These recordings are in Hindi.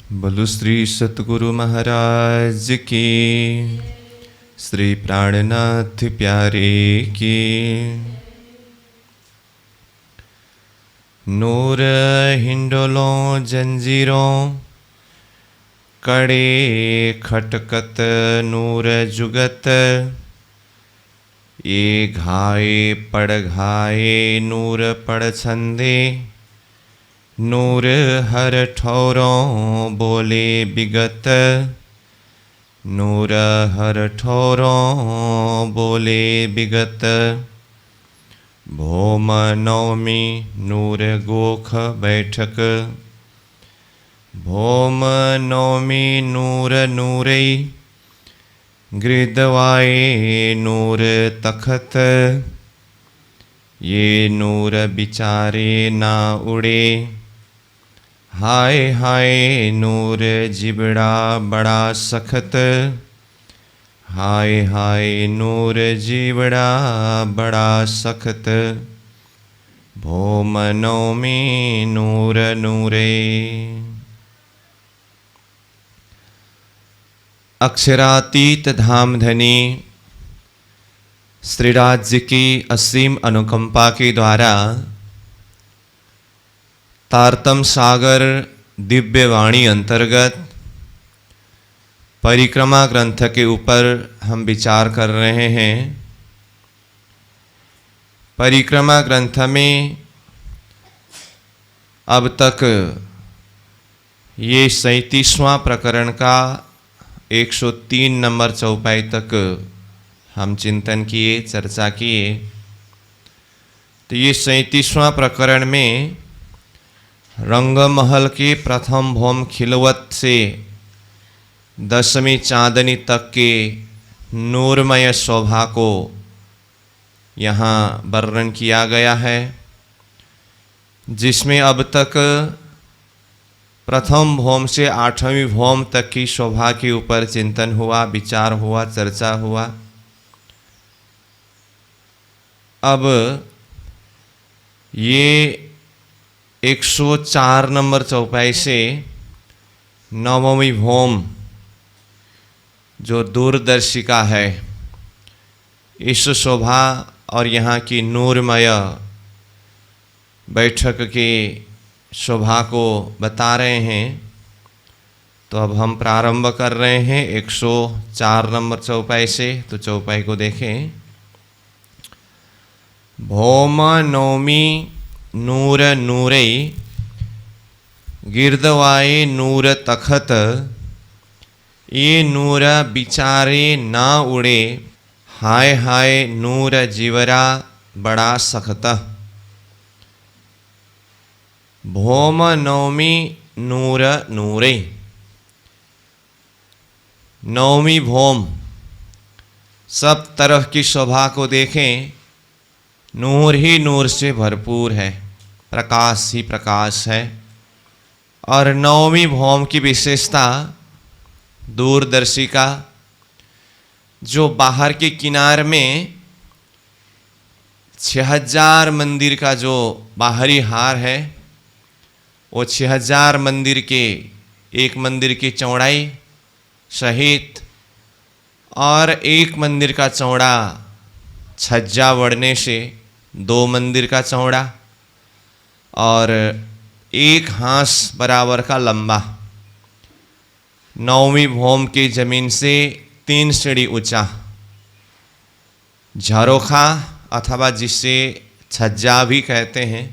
बोलो श्री सतगुरु महाराज की, श्री प्राणनाथ प्यारे की। नूर हिंडोलों जंजीरों कड़े खटकत नूर जुगत, ये घाये पड़ घाये नूर पड़ छंदे, नूर हर ठौरों बोले बिगत, नूर हर ठौरों बोले बिगत। भोम नवमी नूर गोख बैठक, भोम नवमी नूर नूरई, गिरदवाए नूर तखत, ये नूर बिचारे ना उड़े, हाय हाय नूर जिबड़ा बड़ा सखत, हाय हाय नूर जिबड़ा बड़ा सखत। भोम नवमी नूर नूरे। अक्षरातीत धामधनी श्रीराज जी की असीम अनुकंपा के द्वारा तारतम सागर दिव्य वाणी अंतर्गत परिक्रमा ग्रंथ के ऊपर हम विचार कर रहे हैं। परिक्रमा ग्रंथ में अब तक ये 37वां प्रकरण का 103 नंबर चौपाई तक हम चिंतन किए, चर्चा किए। तो ये 37वां प्रकरण में रंगमहल के प्रथम भौम खिलवत से 10वीं चांदनी तक के नूरमय शोभा को यहाँ वर्णन किया गया है, जिसमें अब तक प्रथम भौम से 8वीं भौम तक की शोभा के ऊपर चिंतन हुआ, विचार हुआ, चर्चा हुआ। अब ये 104 नंबर चौपाई से 9वीं भौम जो दूरदर्शिका है, इस शोभा और यहाँ की नूरमय बैठक की शोभा को बता रहे हैं। तो अब हम प्रारंभ कर रहे हैं 104 नंबर चौपाई से। तो चौपाई को देखें। भौम नवमी नूर नूरई, गिरदवाए नूर तखत, ये नूर बिचारे ना उड़े, हाय हाय नूर जिवरा बड़ा सखत। भौम नवमी नूर नूरे। नवमी भौम सब तरह की शोभा को देखें, नूर ही नूर से भरपूर है, प्रकाश ही प्रकाश है। और नवमी भौम की विशेषता दूरदर्शिका, जो बाहर के किनार में 6000 मंदिर का जो बाहरी हार है, वो 6000 मंदिर के एक मंदिर की चौड़ाई सहित और एक मंदिर का चौड़ा छज्जा बढ़ने से 2 मंदिर का चौड़ा और 1 हाथ बराबर का लंबा, नवमी भौम की जमीन से 3 सीढ़ी ऊंचा झरोखा अथवा जिसे छज्जा भी कहते हैं।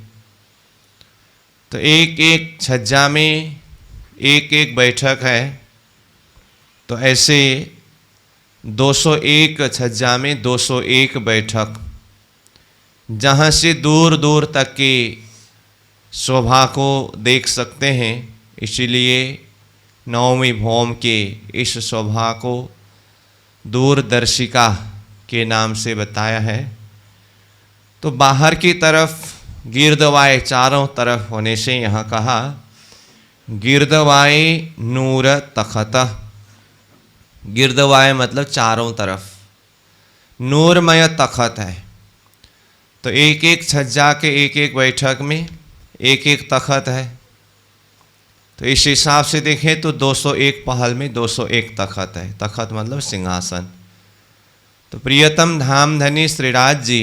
तो एक एक छज्जा में एक एक बैठक है। तो ऐसे 201 छज्जा में 201 बैठक, जहाँ से दूर दूर तक की शोभा को देख सकते हैं। इसीलिए नवमी भौम के इस शोभा को दूरदर्शिका के नाम से बताया है। तो बाहर की तरफ गिरदवाए चारों तरफ होने से यहाँ कहा गिरदवाए नूर तखत। गिरदवाए मतलब चारों तरफ, नूरमय तखत है। तो एक एक छज्जा के एक एक बैठक में एक एक तखत है। तो इस हिसाब से देखें तो 201 पहल में 201 तखत है। तखत मतलब सिंहासन। तो प्रियतम धामधनी श्रीराज जी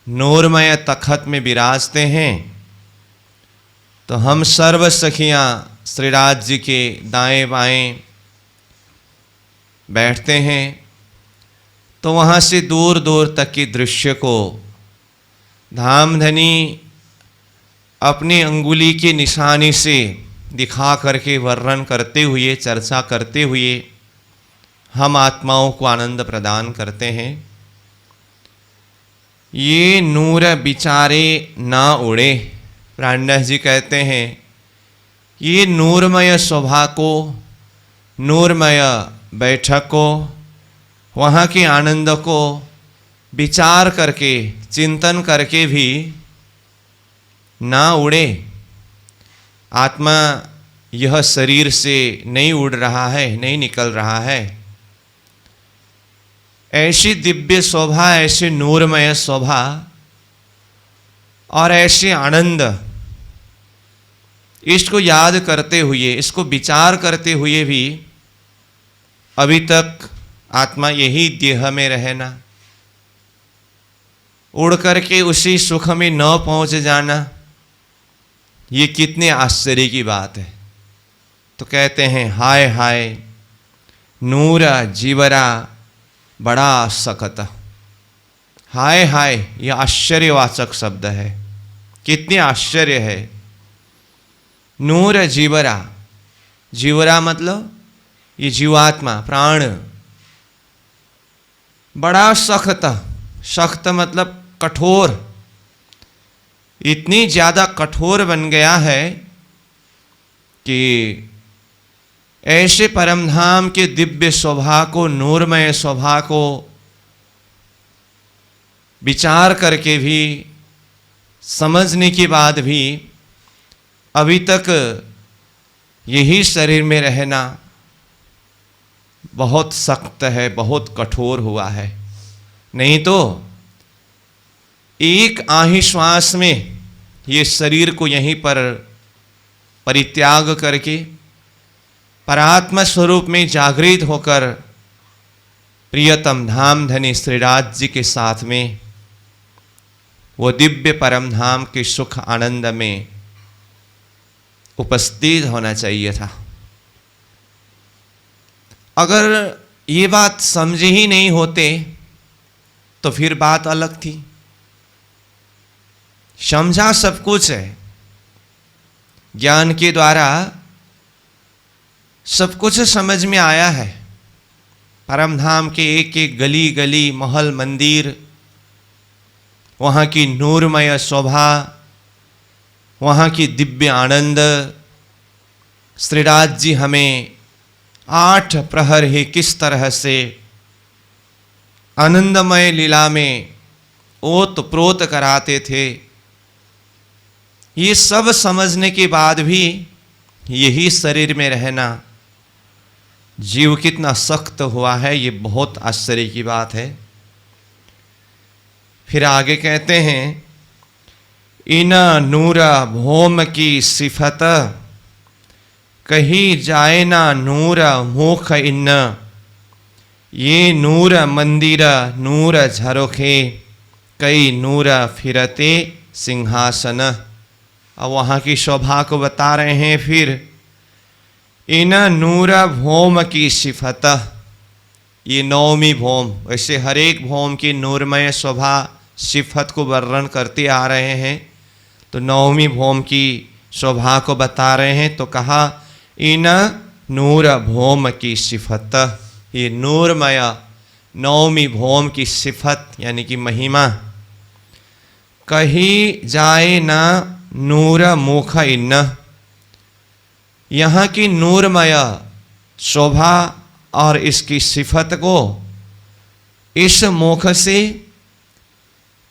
नूरमय तखत में विराजते हैं। तो हम सर्व सखियाँ श्रीराज जी के दाएं बाएं बैठते हैं। तो वहाँ से दूर दूर तक के दृश्य को धामधनी अपनी अंगुली की निशानी से दिखा करके वर्णन करते हुए, चर्चा करते हुए हम आत्माओं को आनंद प्रदान करते हैं। ये नूर बिचारे ना उड़े, प्राणदास जी कहते हैं ये नूरमय शोभा को, नूरमय बैठक को, वहाँ के आनंद को विचार करके, चिंतन करके भी ना उड़े। आत्मा यह शरीर से नहीं उड़ रहा है, नहीं निकल रहा है। ऐसी दिव्य शोभा, ऐसी नूरमय शोभा और ऐसे आनंद, इसको याद करते हुए, इसको विचार करते हुए भी अभी तक आत्मा यही देह में रहना, उड़ करके उसी सुख में न पहुंच जाना, ये कितने आश्चर्य की बात है। तो कहते हैं हाय हाय नूरा जीवरा बड़ा सखत। हाय हाय ये आश्चर्यवाचक शब्द है, कितने आश्चर्य है। नूर जीवरा, जीवरा मतलब ये जीवात्मा, प्राण, बड़ा सख्त, सख्त मतलब कठोर, इतनी ज़्यादा कठोर बन गया है कि ऐसे परमधाम के दिव्य शोभा को, नूरमय शोभा को विचार करके भी, समझने के बाद भी अभी तक यही शरीर में रहना बहुत सख्त है, बहुत कठोर हुआ है। नहीं तो एक आही श्वास में ये शरीर को यहीं पर परित्याग करके परात्मा स्वरूप में जागृत होकर प्रियतम धामधनी श्रीराज जी के साथ में वो दिव्य परम धाम के सुख आनंद में उपस्थित होना चाहिए था। अगर ये बात समझे ही नहीं होते तो फिर बात अलग थी। समझा सब कुछ है, ज्ञान के द्वारा सब कुछ समझ में आया है। परमधाम के एक एक गली गली, महल, मंदिर, वहाँ की नूरमय शोभा, वहाँ की दिव्य आनंद, श्रीराज जी हमें 8 प्रहर ही किस तरह से आनंदमय लीला में ओत प्रोत कराते थे, ये सब समझने के बाद भी यही शरीर में रहना, जीव कितना सख्त हुआ है, ये बहुत आश्चर्य की बात है। फिर आगे कहते हैं इन नूरा भोम की सिफत, कही जाए ना नूर मुख इन, ये नूर मंदिर नूर झरोखे, कई नूर फिरते सिंहासन। अब वहाँ की शोभा को बता रहे हैं। फिर इन नूर भोम की सिफत, ये नौमी भोम, वैसे हर एक भोम की नूरमय शोभा सिफत को वर्णन करते आ रहे हैं, तो नौमी भोम की शोभा को बता रहे हैं। तो कहा इन नूर भोम की सिफत, ये नूरमय नौमी भोम की सिफत यानी कि महिमा, कही जाए ना नूर मुख इन, यहाँ की नूरमय शोभा और इसकी सिफत को इस मुख से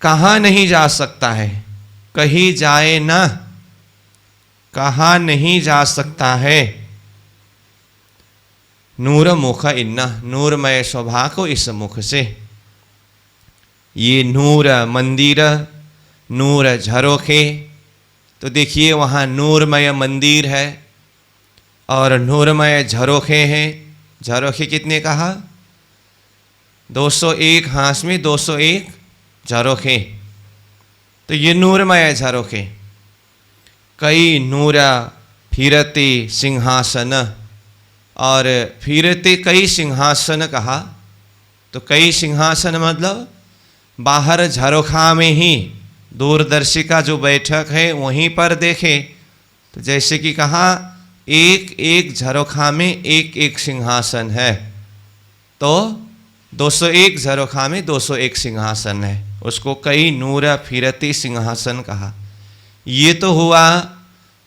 कहा नहीं जा सकता है। कही जाए ना, कहा नहीं जा सकता है। नूर मुख इन्ना, नूरमय शोभा को इस मुख से। ये नूर मंदिर, नूर झरोखे, तो देखिए वहाँ नूरमय मंदिर है, और नूरमय झरोखे हैं। झरोखे कितने कहा? 201 हांस में 201 झरोखे। तो ये नूरमय झरोखे। कई नूरा फिरते सिंहासन, और फिरते कई सिंहासन कहा। तो कई सिंहासन मतलब बाहर झरोखा में ही दूरदर्शिका जो बैठक है वहीं पर देखे तो जैसे कि कहा एक एक झरोखा में एक एक सिंहासन है, तो 201 झरोखा में 201 सिंहासन है, उसको कई नूर फिरती सिंहासन कहा। ये तो हुआ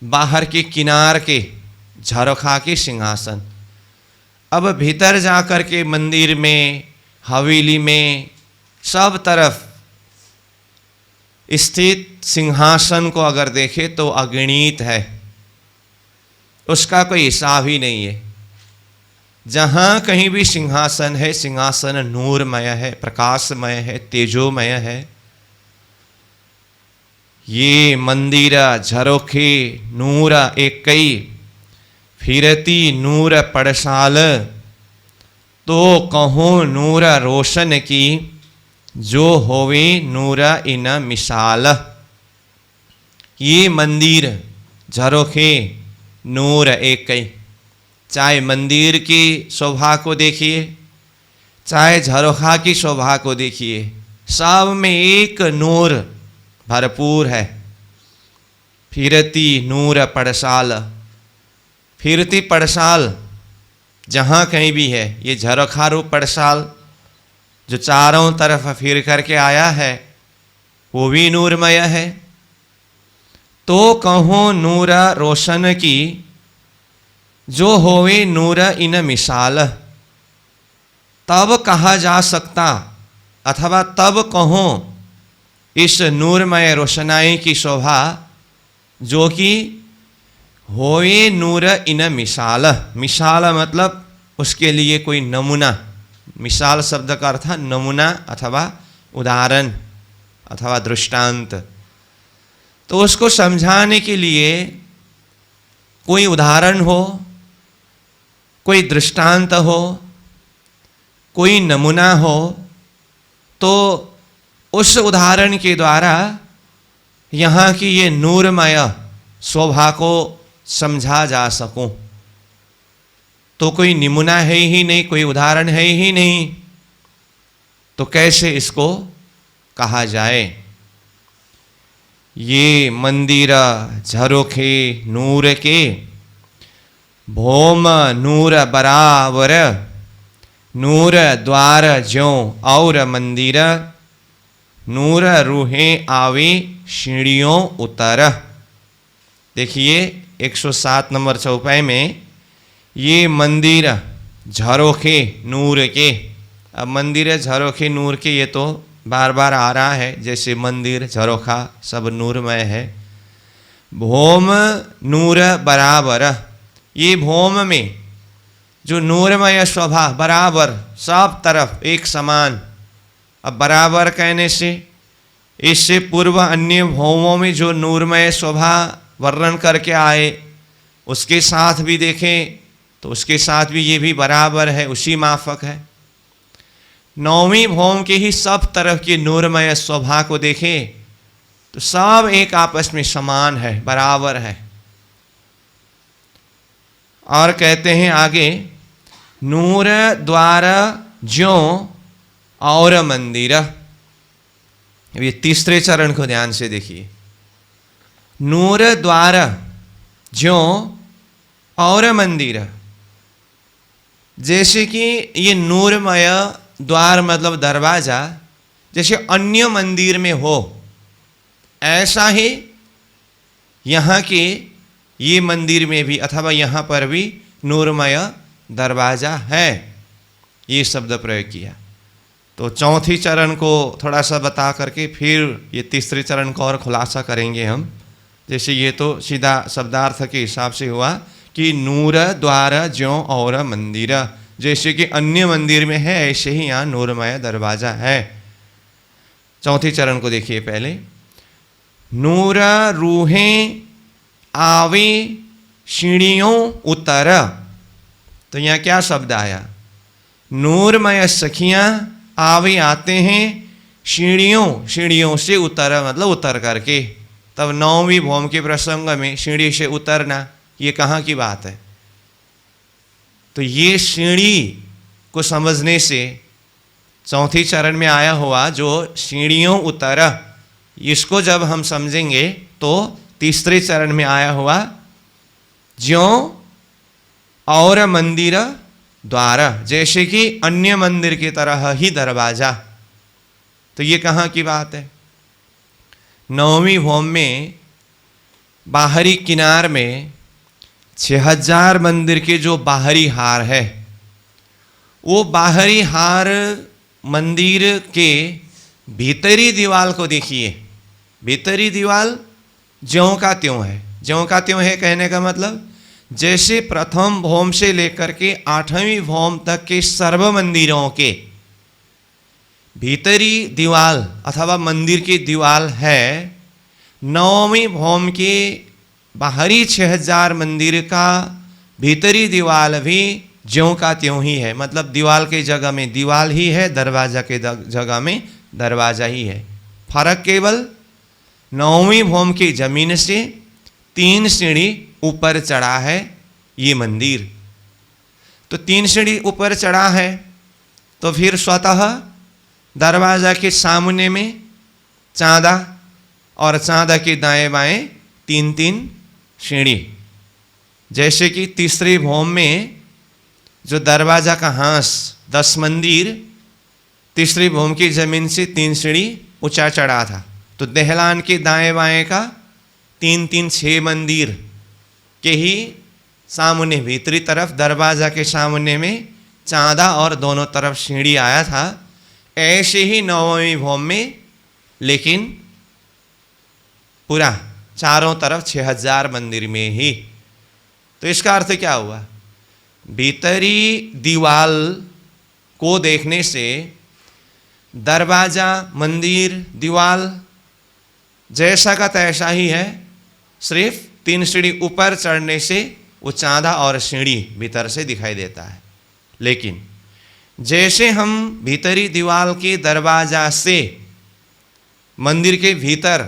बाहर के किनार के झरोखा के सिंहासन। अब भीतर जाकर के मंदिर में, हवेली में, सब तरफ स्थित सिंहासन को अगर देखे तो अगणित है, उसका कोई हिसाब ही नहीं है। जहाँ कहीं भी सिंहासन है, सिंहासन नूरमय है, प्रकाशमय है, तेजोमय है। ये मंदिर झरोखे नूर एक कई फिरती नूर पड़साल, तो कहो नूर रोशन की जो होवे नूर इन मिसाल। ये मंदिर झरोखे नूर एक कई, चाहे मंदिर की शोभा को देखिए, चाहे झरोखा की शोभा को देखिए, सब में एक नूर भरपूर है। फिरती नूर पड़साल, फिरती पड़साल जहाँ कहीं भी है, ये झरोखा रूप पड़साल जो चारों तरफ फिर करके आया है वो भी नूरमय है। तो कहो नूर रोशन की जो होवे नूर इन मिसाल, तब कहा जा सकता अथवा तब कहो इस नूरमय रोशनाई की शोभा जो कि होवे नूर इन मिसाल। मिसाल मतलब उसके लिए कोई नमूना, मिसाल शब्द का अर्थ नमूना अथवा उदाहरण अथवा दृष्टांत। तो उसको समझाने के लिए कोई उदाहरण हो, कोई दृष्टांत हो, कोई नमूना हो, तो उस उदाहरण के द्वारा यहाँ की ये नूरमय शोभा को समझा जा सकूं। तो कोई नमूना है ही नहीं, कोई उदाहरण है ही नहीं, तो कैसे इसको कहा जाए? ये मंदिर झरोखे नूर के भौम नूर बराबर, नूर द्वार ज्यों और मंदिर, नूर रूहे आवे सीढ़ियों उतर। देखिए 107 नंबर चौपाई में ये मंदिर झरोखे नूर के। अब मंदिर झरोखे नूर के ये तो बार बार आ रहा है, जैसे मंदिर झरोखा सब नूरमय है। भौम नूर बराबर, ये भौम में जो नूरमय शोभा बराबर सब तरफ एक समान। अब बराबर कहने से इससे पूर्व अन्य भौमों में जो नूरमय शोभा वर्णन करके आए उसके साथ भी देखें तो उसके साथ भी ये भी बराबर है, उसी माफक है। नौवीं भौम के ही सब तरफ की नूरमय शोभा को देखें तो सब एक आपस में समान है, बराबर है। और कहते हैं आगे नूर द्वार ज्यों और मंदिर। ये तीसरे चरण को ध्यान से देखिए। नूर द्वार ज्यों और मंदिर, जैसे कि ये नूरमय द्वार मतलब दरवाजा जैसे अन्य मंदिर में हो, ऐसा ही यहाँ के ये मंदिर में भी अथवा यहाँ पर भी नूरमय दरवाजा है। ये शब्द प्रयोग किया। तो चौथी चरण को थोड़ा सा बता करके फिर ये तीसरे चरण को और खुलासा करेंगे हम। जैसे ये तो सीधा शब्दार्थ के हिसाब से हुआ कि नूर द्वार ज्यों और मंदिर, जैसे कि अन्य मंदिर में है ऐसे ही यहाँ नूरमय दरवाजा है। चौथी चरण को देखिए पहले। नूर रूहें आवे सीढ़ियों उतर। तो यहाँ क्या शब्द आया? नूरमय सखियां आवे आते हैं सीढ़ियों से उतर, मतलब उतर करके। तब नौवीं भौम के प्रसंग में सीढ़ी से उतरना, ये कहाँ की बात है? तो ये सीढ़ी को समझने से चौथी चरण में आया हुआ जो सीढ़ियों उतर, इसको जब हम समझेंगे तो तीसरे चरण में आया हुआ ज्यों और मंदिर द्वार, जैसे कि अन्य मंदिर की तरह ही दरवाजा। तो ये कहाँ की बात है? नौवीं भौम में बाहरी किनार में 6000 मंदिर के जो बाहरी हार है, वो बाहरी हार मंदिर के भीतरी दीवाल को देखिए। भीतरी दीवाल ज्यों का त्यों है। ज्यों का त्यों है कहने का मतलब जैसे प्रथम भौम से लेकर के 8वीं भौम तक के सर्व मंदिरों के भीतरी दीवाल अथवा मंदिर की दीवाल है, 9वीं भौम के बाहरी 6000 मंदिर का भीतरी दीवाल भी ज्यों का त्यों ही है। मतलब दीवाल के जगह में दीवाल ही है, दरवाजा के जगह में दरवाजा ही है। फर्क केवल 9वीं भौम की जमीन से 3 सीढ़ी ऊपर चढ़ा है ये मंदिर। तो 3 सीढ़ी ऊपर चढ़ा है तो फिर स्वतः दरवाजा के सामने में चांदा और चांदा के दाएं बाएं 3-3 सीढ़ी। जैसे कि तीसरी भौम में जो दरवाजा का हांस 10 मंदिर तीसरी भौम की जमीन से 3 सीढ़ी ऊंचा चढ़ा था, तो दहलान के दाएं बाएं का 3-3 6 मंदिर के ही सामने भीतरी तरफ दरवाजा के सामने में चांदा और दोनों तरफ सीढ़ी आया था। ऐसे ही 9वीं भौम में लेकिन पूरा चारों तरफ 6000 मंदिर में ही। तो इसका अर्थ क्या हुआ? भीतरी दीवाल को देखने से दरवाजा मंदिर दीवाल जैसा का तैसा ही है, सिर्फ 3 सीढ़ी ऊपर चढ़ने से वो चांदा और सीढ़ी भीतर से दिखाई देता है। लेकिन जैसे हम भीतरी दीवाल के दरवाजा से मंदिर के भीतर,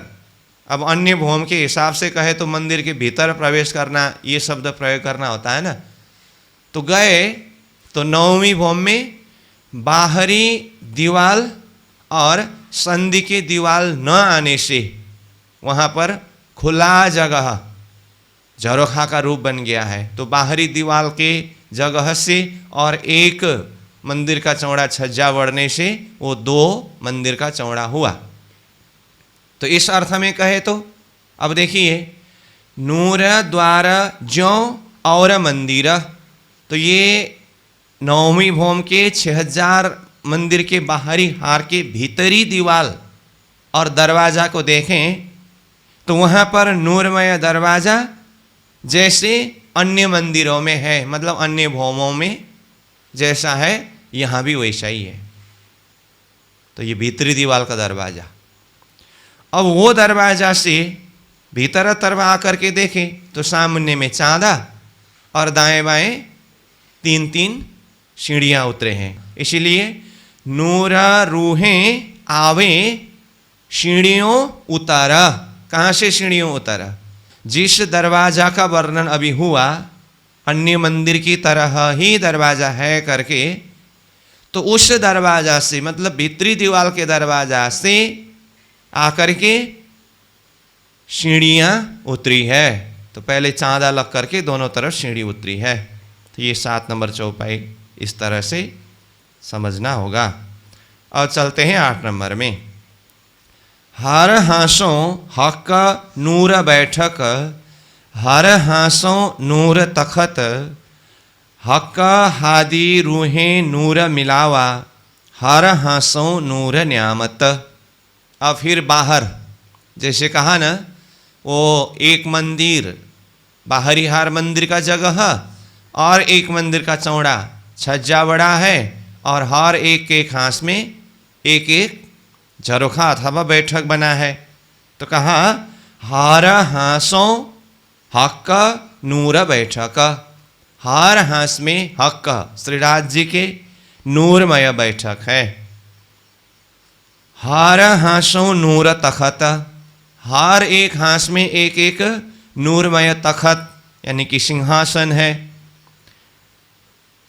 अब अन्य भौम के हिसाब से कहे तो मंदिर के भीतर प्रवेश करना, ये शब्द प्रयोग करना होता है ना, तो गए तो 9वीं भौम में बाहरी दीवाल और संधि की दीवाल न आने से वहाँ पर खुला जगह झरोखा का रूप बन गया है। तो बाहरी दीवाल के जगह से और एक मंदिर का चौड़ा छज्जा बढ़ने से वो 2 मंदिर का चौड़ा हुआ। तो इस अर्थ में कहे तो अब देखिए नूर द्वार ज्यों और मंदिर, तो ये 9वीं भौम के 6000 मंदिर के बाहरी हार के भीतरी दीवाल और दरवाजा को देखें तो वहाँ पर नूरमय दरवाजा जैसे अन्य मंदिरों में है, मतलब अन्य भौमों में जैसा है यहाँ भी वैसा ही है। तो ये भीतरी दीवाल का दरवाजा। अब वो दरवाजा से भीतर तरफ आकर के देखें तो सामने में चांदा और दाएं बाएं 3-3 सीढ़ियाँ उतरे हैं। इसीलिए नूर रूहें आवे सीढ़ियों उतारा। कहाँ से सीढ़ियों उतारा? जिस दरवाजा का वर्णन अभी हुआ अन्य मंदिर की तरह ही दरवाजा है करके, तो उस दरवाजा से मतलब भीतरी दीवाल के दरवाजा से आकर के सीढ़ियाँ उतरी है। तो पहले चांदा लग करके दोनों तरफ सीढ़ी उतरी है। तो ये 7 नंबर चौपाई इस तरह से समझना होगा। और चलते हैं 8 नंबर में। हर हासों हक नूर बैठक, हर हासों नूर तखत, हक हादी रूहें नूर मिलावा, हर हासों नूर न्यामत। अब फिर बाहर जैसे कहा ना, वो एक मंदिर बाहरी हार मंदिर का जगह और एक मंदिर का चौड़ा छज्जा बड़ा है और हर एक एक हांस में एक एक झरोखा अथवा बैठक बना है। तो कहा हर हासों हक नूर बैठक। हर हास में हक श्रीराज जी के नूरमय बैठक है। हर हासों नूर तखत, हर एक हास में एक एक नूरमय तखत यानी कि सिंहासन है।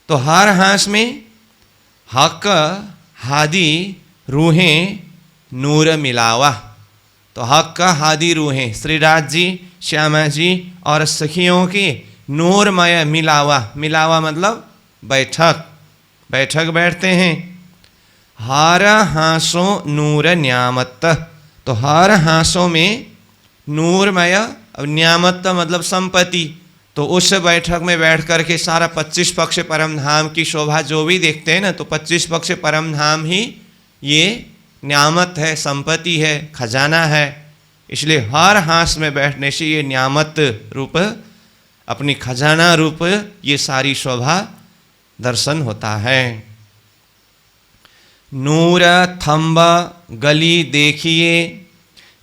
तो हर हास में हक हादी रूहें नूर मिलावा। तो हक का हादी रूहें श्रीराज जी, श्यामा जी और सखियों की नूरमय मिलावा। मिलावा मतलब बैठक, बैठक बैठते हैं। हर हासों नूर न्यामत, तो हर हासों में नूरमय। अब न्यामत मतलब संपत्ति। तो उस बैठक में बैठ करके सारा 25 पक्ष परम धाम की शोभा जो भी देखते हैं ना, तो 25 पक्ष परम धाम ही ये न्यामत है, संपत्ति है, खजाना है। इसलिए हर हास में बैठने से ये न्यामत रूप, अपनी खजाना रूप ये सारी शोभा दर्शन होता है। नूर थंब गली देखिए,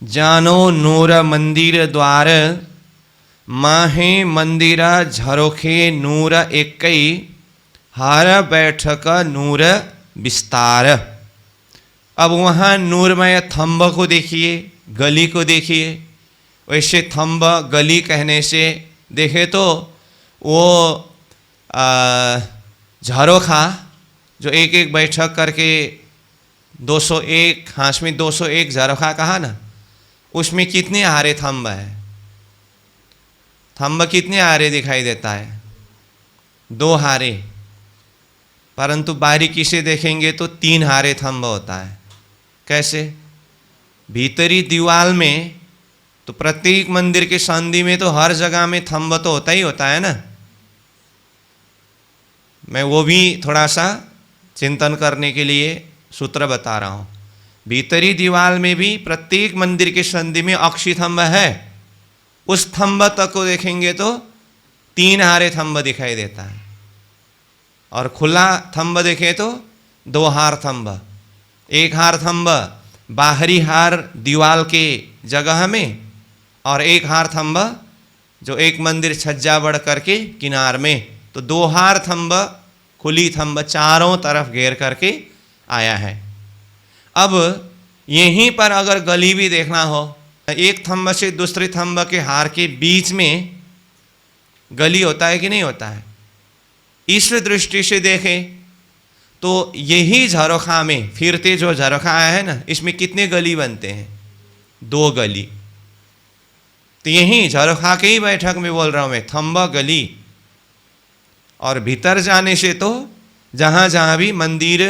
जानो नूर मंदिर द्वार। माहे मंदिरा झरोखे नूर एकई, हर बैठक नूर विस्तार। अब वहाँ नूरमय थंब को देखिए, गली को देखिए। वैसे थंब गली कहने से देखे तो वो झरोखा जो एक एक बैठक करके 201 हास में 201 झरोखा कहा ना, उसमें कितने हारे थंब है? थंब कितने हारे दिखाई देता है? 2 हारे। परंतु बारीकी से देखेंगे तो 3 हारे थंब होता है। कैसे? भीतरी दीवाल में तो प्रत्येक मंदिर के संधि में तो हर जगह में थंब तो होता ही होता है ना। मैं वो भी थोड़ा सा चिंतन करने के लिए सूत्र बता रहा हूँ। भीतरी दीवाल में भी प्रत्येक मंदिर के संधि में अक्षी थंब है। उस थंब तक को देखेंगे तो 3 हारे थंब दिखाई देता है। और खुला थंब देखें तो 2 हार थंब। 1 हार थंब बाहरी हार दीवाल के जगह में, और 1 हार थंब जो एक मंदिर छज्जा बढ़ करके किनार में। तो 2 हार थंब, खुली थंब चारों तरफ घेर करके आया है। अब यहीं पर अगर गली भी देखना हो, एक थंब से दूसरे थंब के हार के बीच में गली होता है कि नहीं होता है? इस दृष्टि से देखें तो यही झरोखा में फिरते जो झरोखा आया है ना, इसमें कितने गली बनते हैं? 2 गली। तो यही झरोखा के ही बैठक में बोल रहा हूं मैं, थंब गली। और भीतर जाने से तो जहां जहां भी मंदिर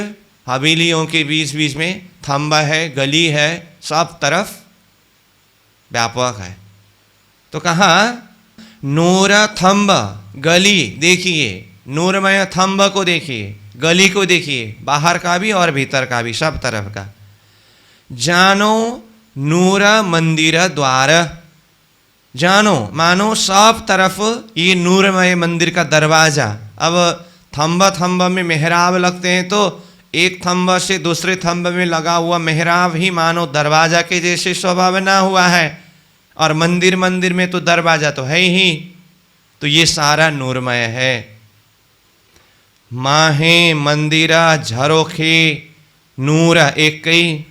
हवेलियों के बीच बीच में थंब है, गली है, सब तरफ व्यापक है। तो कहा नूर थंब गली देखिए, नूरमय थंब को देखिए, गली को देखिए, बाहर का भी और भीतर का भी, सब तरफ का। जानो नूर मंदिर द्वार, जानो मानो सब तरफ ये नूरमय मंदिर का दरवाजा। अब थंब थंब में मेहराब लगते हैं, तो एक थंब से दूसरे थंब में लगा हुआ मेहराब ही मानो दरवाजा के जैसे शोभा बना हुआ है। और मंदिर मंदिर में तो दरवाजा तो है ही। तो ये सारा नूरमय है। माहे मंदिरा झरोखे नूर एकई,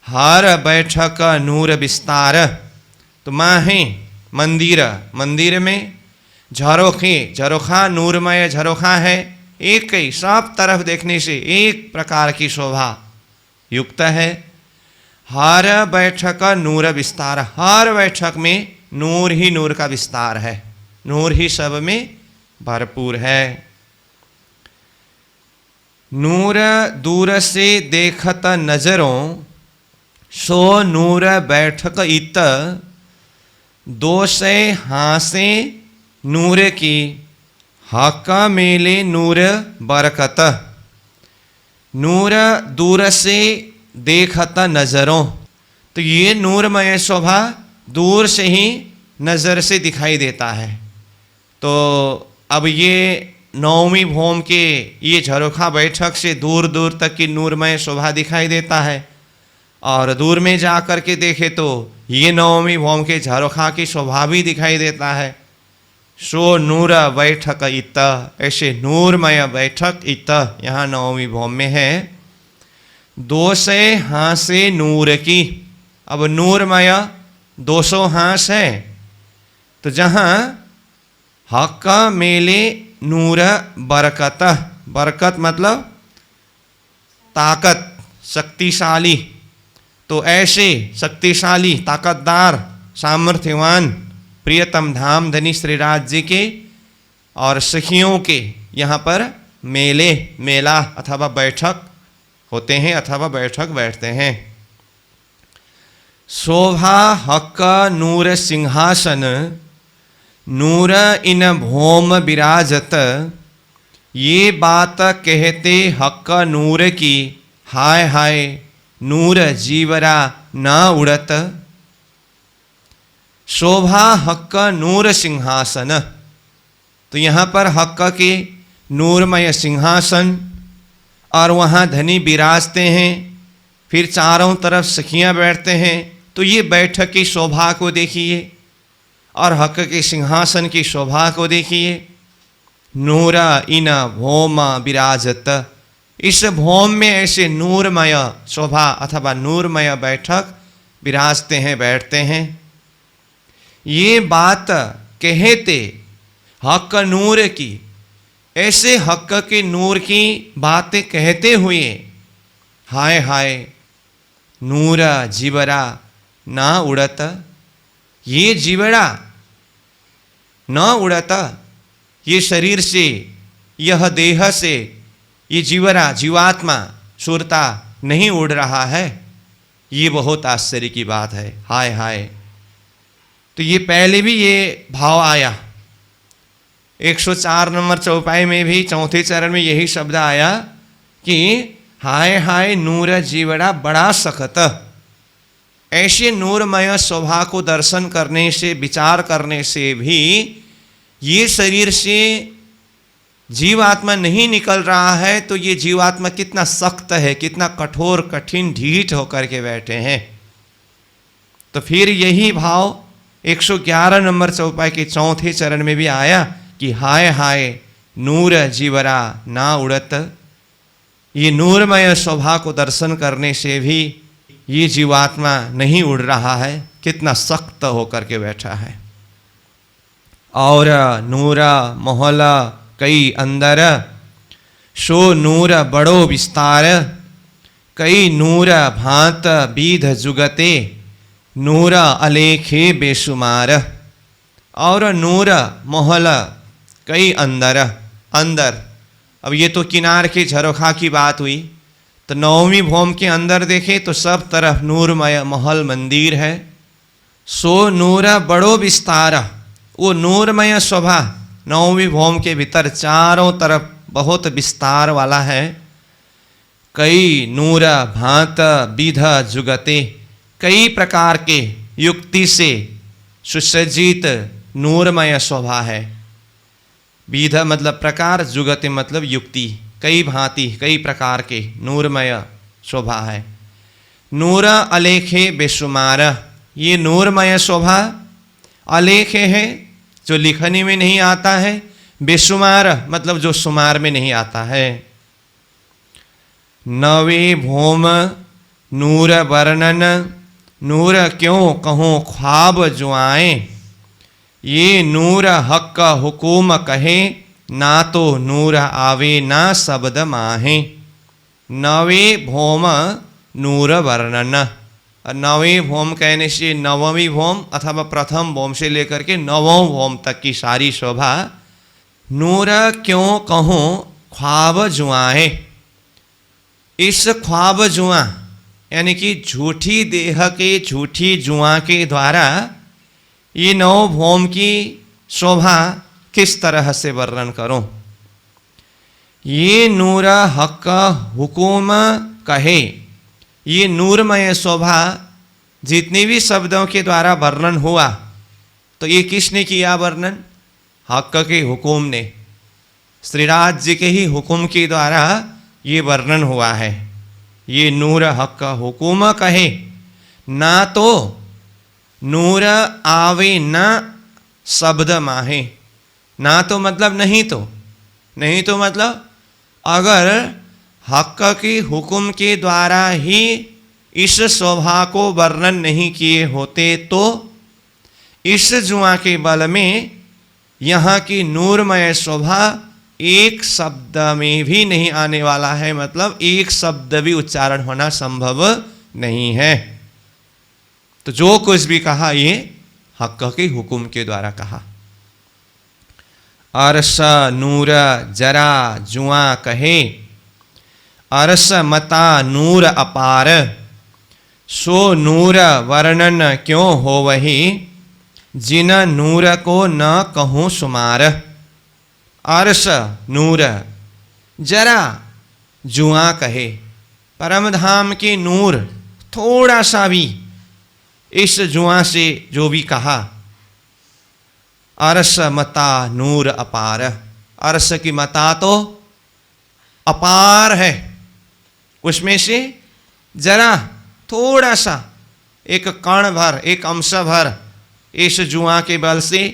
हर बैठक नूर विस्तार। तो माहे मंदिर, मंदिर में झरोखे, झरोखा नूरमय झरोखा है, एक ही सब तरफ देखने से एक प्रकार की शोभा युक्त है। हर बैठक नूर विस्तार, हर बैठक में नूर ही नूर का विस्तार है, नूर ही सब में भरपूर है। नूर दूर से देखत नजरों, सो नूर बैठक इत। 200 हासे नूर की, हक मेले नूर बरकत। नूर दूर से देखत नजरों, तो ये नूरमय शोभा दूर से ही नजर से दिखाई देता है। तो अब ये 9वीं भौम के ये झरोखा बैठक से दूर दूर तक की नूरमय शोभा दिखाई देता है। और दूर में जा कर के देखे तो ये 9वीं भौम के झरोखा की शोभा भी दिखाई देता है। सो नूर बैठक इत, ऐसे नूरमय बैठक इत यहाँ नवमी भौम में है। दोषे हासे नूर की, अब नूरमय 200 हास है, तो जहाँ हक मेले नूर बरकत, बरकत मतलब ताकत, शक्तिशाली, तो ऐसे शक्तिशाली, ताकतदार, सामर्थ्यवान, प्रियतम धाम धनी श्री राज जी के और सखियों के यहाँ पर मेले, मेला अथवा बैठक होते हैं अथवा बैठक बैठते हैं। शोभा हक नूर सिंहासन, नूर इन भौम विराजत, ये बात कहते हक नूर की, हाय हाय नूर जीवरा ना उड़त। शोभा हक नूर सिंहासन, तो यहाँ पर हक के नूरमय सिंहासन और वहाँ धनी विराजते हैं, फिर चारों तरफ सखियाँ बैठते हैं। तो ये बैठक की शोभा को देखिए और हक के सिंहासन की शोभा को देखिए। नूरा इन भौम विराजत, इस भौम में ऐसे नूरमय शोभा अथवा नूरमय बैठक विराजते हैं, बैठते हैं। ये बात कहते हक नूर की, ऐसे हक के नूर की बातें कहते हुए, हाय हाय नूर जीवरा ना उड़त, ये जीवड़ा न उड़त, ये शरीर से, यह देह से, ये जीवरा जीवात्मा सुरता नहीं उड़ रहा है। ये बहुत आश्चर्य की बात है, हाय हाय। तो ये पहले भी ये भाव आया, 104 नंबर चौपाई में भी चौथे चरण में यही शब्द आया कि हाय हाय नूर जीवड़ा बड़ा सखत। ऐसे नूरमय शोभा को दर्शन करने से, विचार करने से भी ये शरीर से जीवात्मा नहीं निकल रहा है, तो ये जीवात्मा कितना सख्त है, कितना कठोर, कठिन, ढीठ होकर के बैठे हैं। तो फिर यही भाव 111 नंबर चौपाई के चौथे चरण में भी आया कि हाय हाय नूर जीवरा ना उड़त। ये नूरमय शोभा को दर्शन करने से भी ये जीवात्मा नहीं उड़ रहा है, कितना सख्त होकर के बैठा है। और नूर मोहल कई अंदर, सो नूर बड़ो विस्तार, कई नूर भांत बीध जुगते, नूर अलेखे बेशुमार। और नूर मोहल कई अंदर, अंदर, अब ये तो किनार के झरोखा की बात हुई, तो नवमी भौम के अंदर देखें तो सब तरफ नूरमय महल मंदिर है। सो नूर बड़ो विस्तार, वो नूरमय शोभा नवमी भौम के भीतर चारों तरफ बहुत विस्तार वाला है। कई नूर भांत विध जुगते, कई प्रकार के युक्ति से सुसज्जित नूरमय शोभा है। विध मतलब प्रकार, जुगते मतलब युक्ति, कई भांति कई प्रकार के नूरमय शोभा है। नूर अलेखे बेशुमार, ये नूरमय शोभा अलेखे है, जो लिखने में नहीं आता है, बेशुमार मतलब जो शुमार में नहीं आता है। नवे भौम नूर वर्णन, नूर क्यों कहूँ ख्वाब जो आए, ये नूर हक हुकूम कहे, ना तो नूर आवे ना शब्द माहे। नवे भौम नूर वर्णन, नवे भौम कहने से नवमी भौम अथवा प्रथम भौम से लेकर के नवम भौम तक की सारी शोभा। नूर क्यों कहूँ ख्वाब जुआए, इस ख्वाब जुआ यानी कि झूठी देह के झूठी जुआ के द्वारा ये नौ भौम की शोभा किस तरह से वर्णन करूं। ये नूर हक हुकूम कहे, ये नूरमय शोभा जितने भी शब्दों के द्वारा वर्णन हुआ, तो ये किसने किया वर्णन? हक के हुकूम ने, श्रीराज जी के ही हुक्म के द्वारा ये वर्णन हुआ है। ये नूर हक हुकूम कहे, ना तो नूर आवे न शब्द माहे, ना तो मतलब नहीं तो, नहीं तो मतलब अगर हक की हुक्म के द्वारा ही इस शोभा को वर्णन नहीं किए होते तो इस जुआ के बल में यहाँ की नूरमय शोभा एक शब्द में भी नहीं आने वाला है, मतलब एक शब्द भी उच्चारण होना संभव नहीं है। तो जो कुछ भी कहा ये हक के हुक्म के द्वारा कहा। अरस नूर जरा जुआ कहे, अरस मता नूर अपार, सो नूर वर्णन क्यों हो वही, जिन नूर को न कहूँ शुमार। अरस नूर जरा जुआ कहे, परम धाम के नूर थोड़ा सा भी इस जुआ से जो भी कहा। अरस मता नूर अपार, अरस की मता तो अपार है, उसमें से जरा थोड़ा सा एक कण भर, एक अंश भर इस जुआ के बल से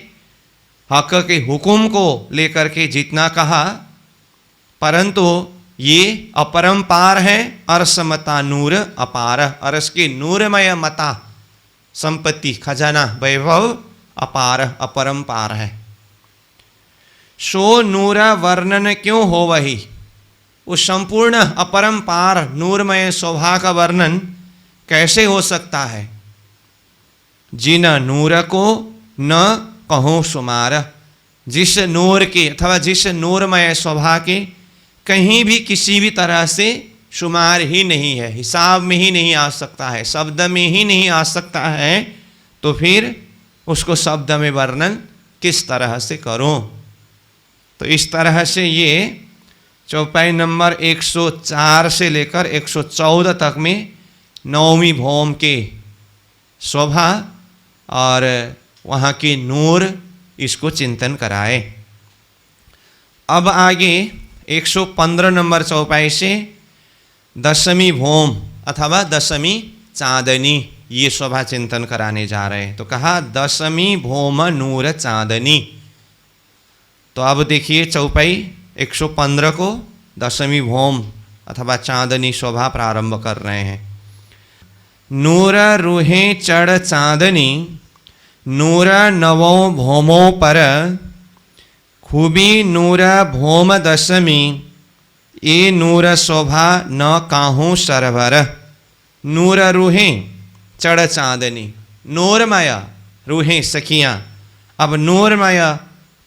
हक के हुक्म को लेकर के जितना कहा, परंतु ये अपरंपार है। अरस मता नूर अपार, अरस की नूरमय मता संपत्ति खजाना वैभव अपार अपरंपार है। सो नूर वर्णन क्यों हो वही, उस संपूर्ण अपरंपार नूरमय शोभा का वर्णन कैसे हो सकता है। जिन नूर को न कहूँ शुमार, जिस नूर के अथवा जिस नूरमय शोभा के कहीं भी किसी भी तरह से शुमार ही नहीं है, हिसाब में ही नहीं आ सकता है, शब्द में ही नहीं आ सकता है, तो फिर उसको शब्द में वर्णन किस तरह से करूं। तो इस तरह से ये चौपाई नंबर 104 से लेकर 114 तक में नौवीं भौम के शोभा और वहाँ की नूर इसको चिंतन कराए। अब आगे 115 नंबर चौपाई से दशमी भौम अथवा दशमी चांदनी ये शोभा चिंतन कराने जा रहे हैं। तो कहा दशमी भौम नूर चांदनी। तो अब देखिए चौपाई 115 को दशमी भौम अथवा चांदनी शोभा प्रारंभ कर रहे हैं। नूर रूहे चढ़ चांदनी, नूर नवों भौमों पर, खूबी नूर भौम दशमी, ये नूर शोभा न काहूँ सरवर। नूर रूहे चढ़ चांदनी, नूरमय रूहें सखियाँ अब नूरमय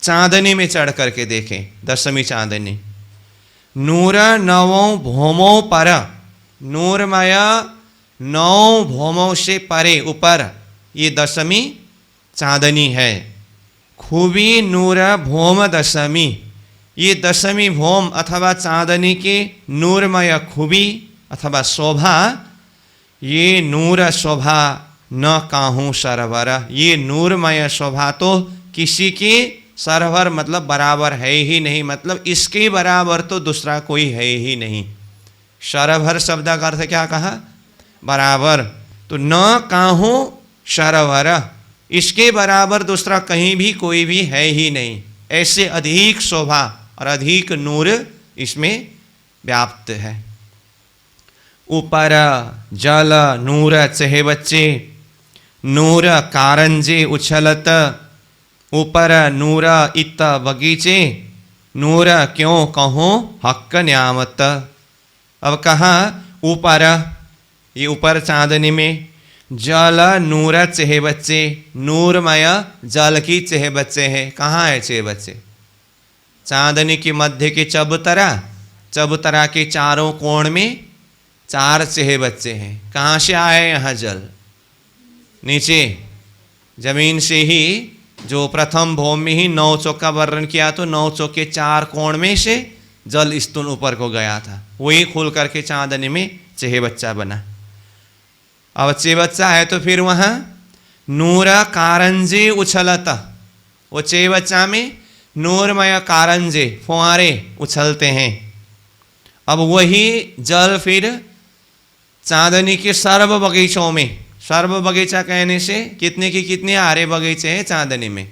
चांदनी में चढ़ करके देखें। दशमी चांदनी नूर नवों भौमों पर, नूरमय नौ भौमों से परे ऊपर ये दशमी चांदनी है। खूबी नूर भौम दशमी, ये दशमी भौम अथवा चांदनी के नूरमय खूबी अथवा शोभा, ये नूर शोभा न काहूँ सरवर, ये नूरमय शोभा तो किसी के सरवर मतलब बराबर है ही नहीं, मतलब इसके बराबर तो दूसरा कोई है ही नहीं। सरवर शब्द का अर्थ क्या कहा, बराबर। तो न काहूँ सरवर, इसके बराबर दूसरा कहीं भी कोई भी है ही नहीं, ऐसे अधिक शोभा और अधिक नूर इसमें व्याप्त है। ऊपर जल नूर चहे बच्चे, नूर कारंजे उछलत, ऊपर नूर इत बगीचे, नूर क्यों कहूँ हक न्यामत। अब कहा ऊपर, ये ऊपर चांदनी में जल नूर चहे बच्चे, नूरमय जल की चहे बच्चे हैं। कहाँ है चहे बच्चे, चांदनी के मध्य के चबूतरा, चबूतरा के चारों कोण में चार चहे बच्चे हैं। कहाँ से आए यहाँ जल, नीचे जमीन से ही, जो प्रथम भौम में ही 9 चौक का वर्णन किया तो 9 चौक के 4 कोण में से जल स्तून ऊपर को गया था, वही खोल करके चांदनी में चहे बच्चा बना। अब चहे बच्चा है तो फिर वहाँ नूर कारंजे उछलत, वो चहे बच्चा में नूरमय कारंजे फुहारे उछलते हैं। अब वही जल फिर चांदनी के सर्व बगीचों में, सर्व बगीचा कहने से कितने के कितने आरे बगीचे हैं चांदनी में,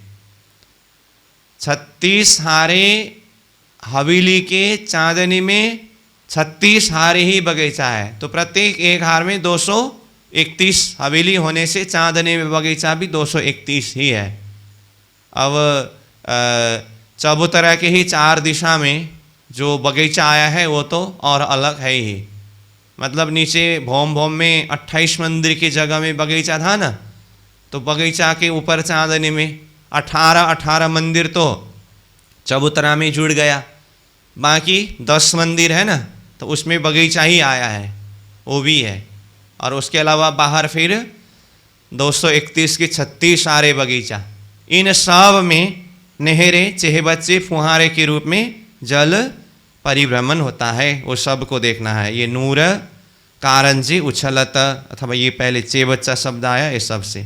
36 हारे हवेली के चांदनी में 36 हारे ही बगीचा है, तो प्रत्येक एक हार में 231 हवेली होने से चांदनी में बगीचा भी 231 ही है। अब चबूतरा के ही 4 दिशा में जो बगीचा आया है वो तो और अलग है ही। मतलब नीचे भोम भोम में 28 मंदिर की जगह में बगीचा था ना, तो बगीचा के ऊपर चांदनी में 18 मंदिर तो चबूतरा में जुड़ गया, बाकी 10 मंदिर है ना, तो उसमें बगीचा ही आया है, वो भी है। और उसके अलावा बाहर फिर 231 की 36 हारे बगीचा, इन सब में नहरें, चेहबच्चे, फुहारे के रूप में जल परिभ्रमण होता है, वो सब को देखना है। ये नूर, कारंजी, उछलत, अथवा ये पहले चेबच्चा शब्द आया, ये सब से।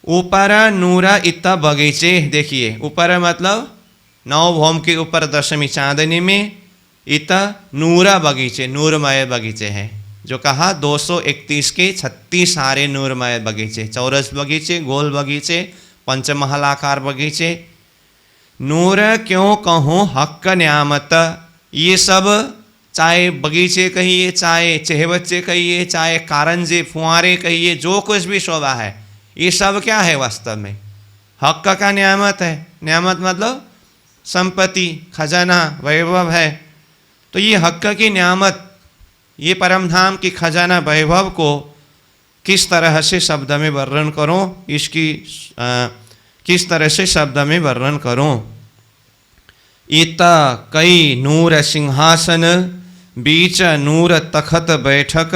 ऊपर नूरा इत बगीचे, देखिए ऊपर मतलब 9 भौम के ऊपर 10वीं चांदनी में, इत नूरा बगीचे, नूरमय बगीचे हैं। जो कहा 231 के 36 हारे नूरमय बगीचे, चौरस बगीचे, गोल बगीचे, पंचमहलाकार बगीचे। नूर क्यों कहूँ हक न्यामत, ये सब चाहे बगीचे कहिए, चाहे चेहबच्चे कहिए, चाहे कारंजे, फुहारे कहिए, जो कुछ भी शोभा है, ये सब क्या है वास्तव में हक का न्यामत है। न्यामत मतलब संपत्ति, खजाना, वैभव है। तो ये हक की न्यामत, ये परम धाम की खजाना वैभव को किस तरह से शब्द में वर्णन करूं, इसकी किस तरह से शब्द में वर्णन करूं। इत कई नूर सिंहासन, बीच नूर तखत बैठक,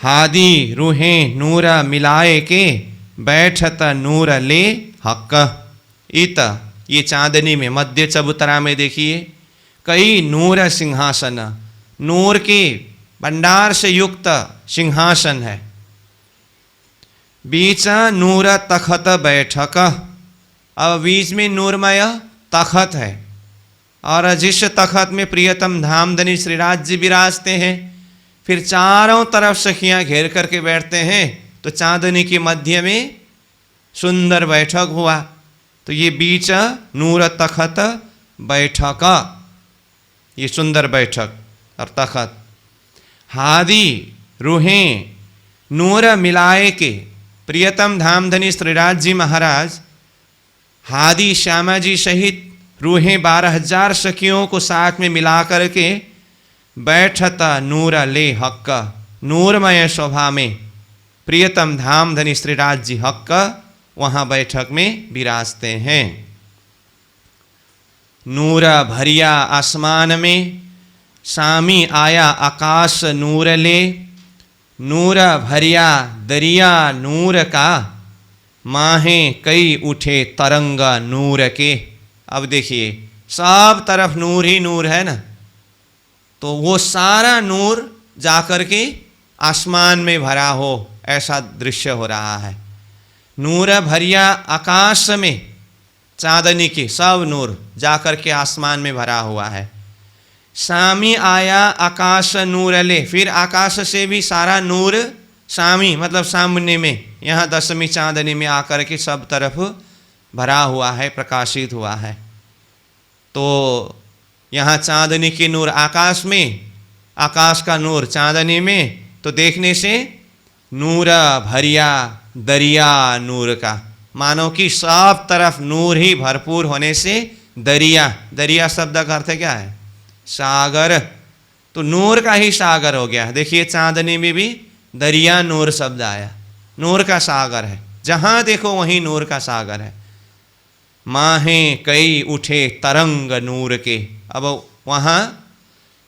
हादी रूहें नूर मिलाए के, बैठत नूर ले हक। इत ये चांदनी में मध्य चबूतरा में देखिए कई नूर सिंहासन, नूर के भंडार से युक्त सिंहासन है। बीच नूर तखत बैठक, अब बीच में नूरमय तखत है, और जिस तखत में प्रियतम धामधनी श्रीराज जी विराजते हैं, फिर चारों तरफ सखियां घेर करके बैठते हैं, तो चांदनी के मध्य में सुंदर बैठक हुआ। तो ये बीच नूर तखत बैठक, ये सुंदर बैठक और तखत। हादी रूहें नूर मिलाए के, प्रियतम धामधनी श्रीराज जी महाराज हादी श्यामा जी सहित रूहें 12,000 सखियों को साथ में मिला करके बैठता नूर ले हक, नूरमय शोभा में प्रियतम धामधनी श्रीराज जी हक वहाँ बैठक में विराजते हैं। नूर भरिया आसमान में, सामी आया आकाश नूर ले, नूर भरिया दरिया नूर का, माहें कई उठे तरंग नूर के। अब देखिए सब तरफ नूर ही नूर है ना, तो वो सारा नूर जाकर के आसमान में भरा हो, ऐसा दृश्य हो रहा है। नूर भरिया आकाश में, चांदनी के सब नूर जाकर के आसमान में भरा हुआ है। सामी आया आकाश नूर ले, फिर आकाश से भी सारा नूर, सामी मतलब सामने में, यहाँ 10वीं चांदनी में आकर के सब तरफ भरा हुआ है, प्रकाशित हुआ है। तो यहाँ चांदनी की नूर आकाश में, आकाश का नूर चांदनी में, तो देखने से नूर भरिया दरिया नूर का, मानो कि सब तरफ नूर ही भरपूर होने से दरिया, दरिया शब्द का अर्थ क्या है? सागर। तो नूर का ही सागर हो गया। देखिए चांदनी में भी दरिया नूर शब्द आया, नूर का सागर है, जहाँ देखो वहीं नूर का सागर है। माहें कई उठे तरंग नूर के, अब वहाँ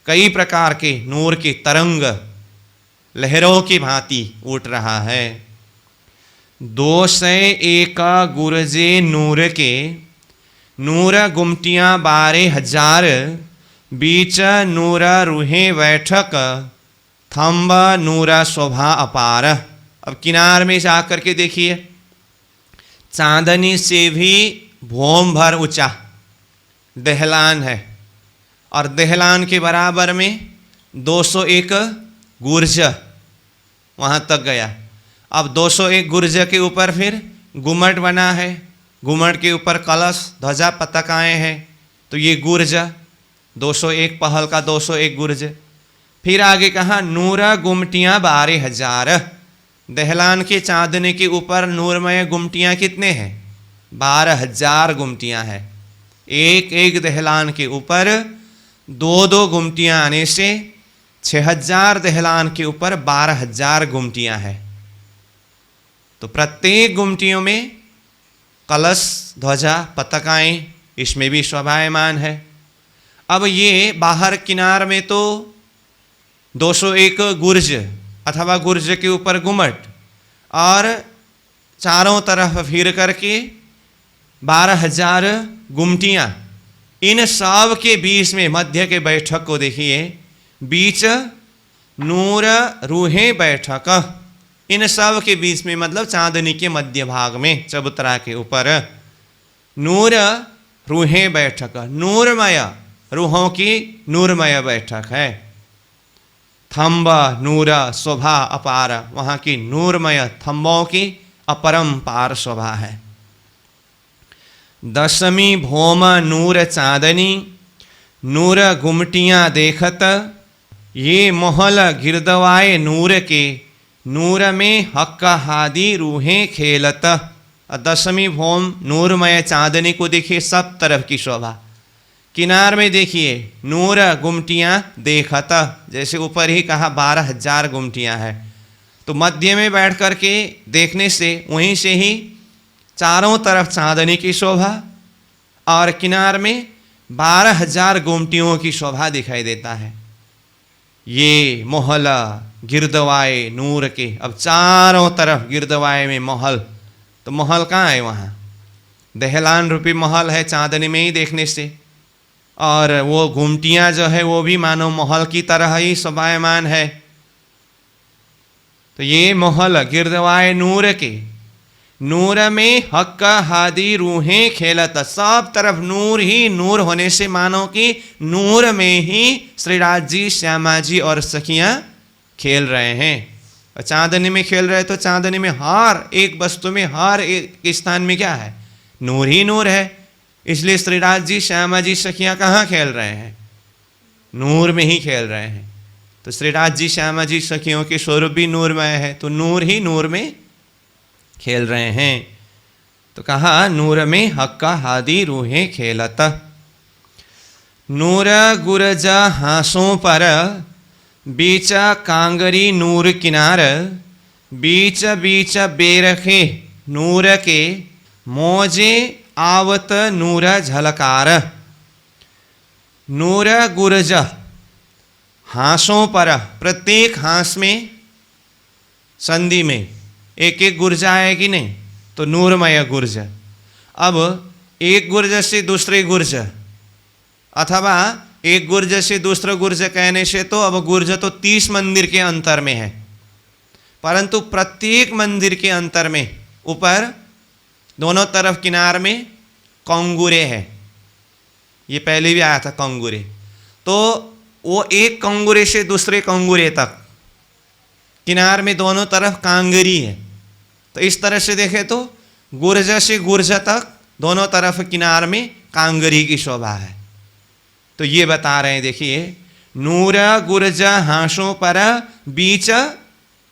कई प्रकार के नूर के तरंग लहरों की भांति उठ रहा है। 201 गुरजे नूर के, नूर गुमटियाँ 12,000, बीच नूर रूहें बैठक, थम्ब नूर शोभा अपार। अब किनार में जाकर के देखिए, चांदनी से भी भोम भर ऊंचा दहलान है, और दहलान के बराबर में 201 गुर्ज वहाँ तक गया। अब 201 गुर्ज के ऊपर फिर गुम्मट बना है, गुम्मट के ऊपर कलश, ध्वजा, पताकाएँ हैं। तो ये गुर्ज 201 पहल का 201 गुर्ज। फिर आगे कहा नूरा गुमटियाँ 12,000। दहलान के चांदने के ऊपर नूरमय गुमटियाँ कितने हैं? 12,000 गुमटियाँ हैं। एक एक दहलान के ऊपर 2-2 गुमटियाँ आने से 6,000 दहलान के ऊपर 12,000 गुमटियाँ हैं। तो प्रत्येक गुमटियों में कलश, ध्वजा, पताकाएँ इसमें भी शोभायमान है। अब ये बाहर किनार में तो 201 गुर्ज अथवा गुर्ज के ऊपर गुम्मट और चारों तरफ फिर करके 12,000 गुमटियाँ, इन सब के बीच में मध्य के बैठक को देखिए, बीच नूर रूहें बैठक, इन सब के बीच में मतलब चांदनी के मध्य भाग में चबूतरा के ऊपर नूर रूहें बैठक, नूरमय रूहों की नूरमय बैठक है। थंब नूर शोभा अपार, वहाँ की नूरमय थंबों की अपरंपार शोभा है। दशमी भौम नूर चांदनी, नूर गुमटियाँ देखत, ये मोहल गिरदवाए नूर के, नूर में हक्क हादी रूहें खेलत। दशमी भौम नूरमय चांदनी को देखिए, सब तरफ की शोभा। किनार में देखिए नूर गुमटियाँ देखत, जैसे ऊपर ही कहा 12,000 गुमटियाँ हैं। तो मध्य में बैठ कर के देखने से वहीं से ही चारों तरफ चांदनी की शोभा और किनार में 12,000 गुमटियों की शोभा दिखाई देता है। ये मोहल गिरदवाए नूर के, अब चारों तरफ गिरदवाए में महल, तो महल कहाँ है? वहाँ दहलान रूपी महल है चांदनी में ही देखने से। और वो गुमटियाँ जो है वो भी मानो महल की तरह ही शोभायमान है। तो ये महल गिरदवाए नूर के, नूर में हक्क हादी रूहें खेलत, सब तरफ नूर ही नूर होने से मानो कि नूर में ही श्रीराज जी, श्यामा जी और सखियाँ खेल रहे हैं। चांदनी में खेल रहे तो चांदनी में हर एक वस्तु में, हर एक स्थान में क्या है? नूर ही नूर है। इसलिए श्रीराज जी, श्यामा जी, सखियाँ कहाँ खेल रहे हैं? नूर में ही खेल रहे हैं। तो श्रीराज जी, श्यामा जी, सखियों के स्वरूप भी नूरमय है, तो नूर ही नूर में खेल रहे हैं। तो कहा नूर में हक्का हादी रूहें खेलत, नूर गुरज हासों पर, बीच कांगरी नूर किनार, बीच बीच बेरखे नूर के, मोजे आवत नूर झलकार। नूर गुरज हासों पर, प्रत्येक हास में संधि में एक एक गुर्जा है कि नहीं? तो नूरमय गुर्ज। अब एक गुर्ज से दूसरे गुर्ज अथवा एक गुर्ज से दूसरा गुर्ज कहने से तो अब गुर्ज तो 30 मंदिर के अंतर में है, परंतु प्रत्येक मंदिर के अंतर में ऊपर दोनों तरफ किनार में कंगूरे हैं। ये पहले भी आया था कंगूरे। तो वो एक कंगूरे से दूसरे कंगूरे तक किनार में दोनों तरफ कांगरी है। तो इस तरह से देखें तो गुर्ज से गुर्ज तक दोनों तरफ किनार में कांगरी की शोभा है। तो ये बता रहे हैं, देखिए नूर गुर्ज हासों पर, बीच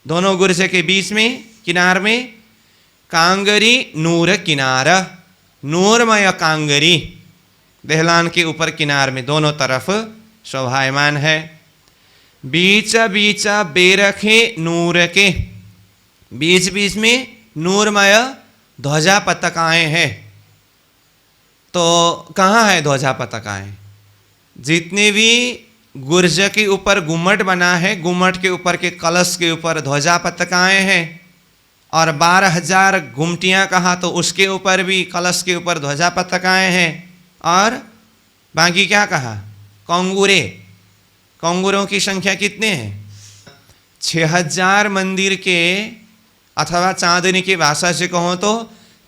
दोनों गुर्ज के बीच में किनार में कांगरी नूर किनार, नूरमय कांगरी दहलान के ऊपर किनार में दोनों तरफ शोभायमान है। बीच बीच बेरखे नूर के, बीच बीच में नूरमय ध्वजा पताकाएँ हैं। तो कहाँ है ध्वजा पताकाएँ? जितने भी गुर्ज के ऊपर गुम्मट बना है, गुम्मट के ऊपर के कलश के ऊपर ध्वजा पताकाएँ हैं। और 12,000 गुमटियाँ कहा तो उसके ऊपर भी, कलश के ऊपर ध्वजा पताकाएँ हैं। और बाकी क्या कहा? कंगूरे, कंगूरों की संख्या कितने हैं? 6,000 मंदिर के, अथवा चांदनी की भाषा से कहो तो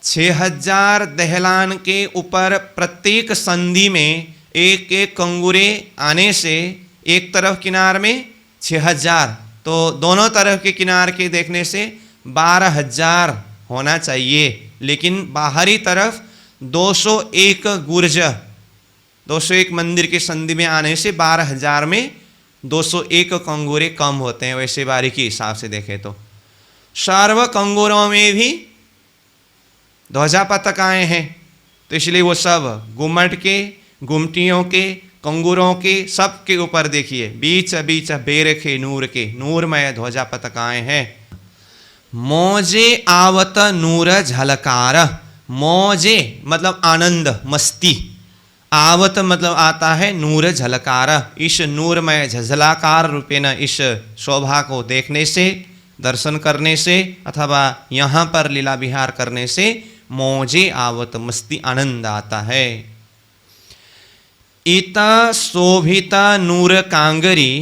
6,000 दहलान के ऊपर प्रत्येक संधि में एक एक कंगूरे आने से एक तरफ किनार में 6,000, तो दोनों तरफ के किनार के देखने से 12,000 होना चाहिए। लेकिन बाहरी तरफ 201 गुर्ज, 201 मंदिर के संधि में आने से 12,000 में 201 कंगोरे कम होते हैं, वैसे बारीकी हिसाब से देखें तो। सर्व कंगोरों में भी ध्वजा पताकाएं हैं, तो इसलिए वो सब गुम्मट के, गुमटियों के, कंगूरों के सब के ऊपर देखिए बीच बीच बेरखे नूर के नूरमय ध्वजा पताकाएं हैं। मौजे आवत नूर झलकार, मौजे मतलब आनंद मस्ती, आवत मतलब आता है नूर झलकार, इस नूरमय झलकार रूपेण इस शोभा को देखने से, दर्शन करने से अथवा यहाँ पर लीला विहार करने से मौजे आवत मस्ती आनंद आता है। इता शोभिता नूर कांगरी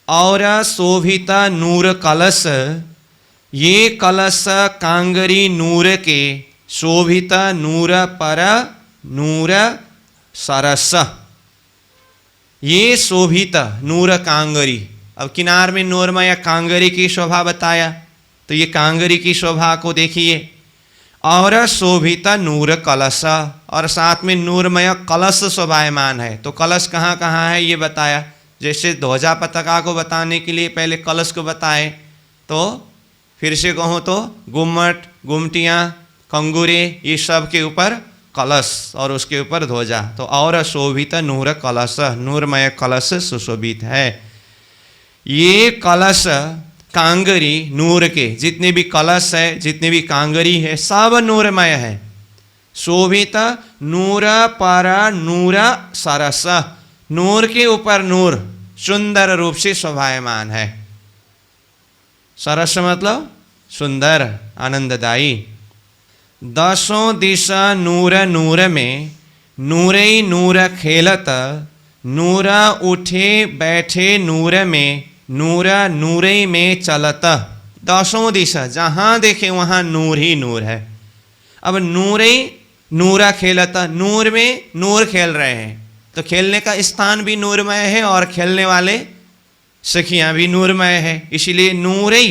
और शोभिता नूर कलश, ये कलश कांगरी नूर के, शोभिता नूर पर नूर सरस, ये शोभिता नूर कांगरी। अब किनार में नूरमय कांगरी की शोभा बताया, तो ये कांगरी की शोभा को देखिए। और शोभिता नूर कलश, और साथ में नूरमय कलश शोभायमान है। तो कलश कहाँ कहाँ है ये बताया, जैसे ध्वजा पताका को बताने के लिए पहले कलश को बताए, तो फिर से कहूँ तो गुम्मट, गुमटियाँ, कंगूरे, ये सब के ऊपर कलश और उसके ऊपर ध्वजा। तो और शोभित नूर कलश, नूरमय कलश सुशोभित है। ये कलश कांगरी नूर के, जितने भी कलश है, जितने भी कांगरी है, सब नूरमय है। शोभित नूर पर नूर सरस, नूर के ऊपर नूर सुंदर रूप से शोभायमान है। सरस मतलब सुंदर, आनंददायी। दसों दिशा नूर नूर में, नूरे नूर खेलत, नूर उठे बैठे नूर में, नूर नूरे में चलत। दसों दिशा जहाँ देखे वहाँ नूर ही नूर है। अब नूरे नूरा खेलत, नूर में नूर खेल रहे हैं, तो खेलने का स्थान भी नूरमय है और खेलने वाले सखियाँ भी नूरमय है, इसीलिए नूरे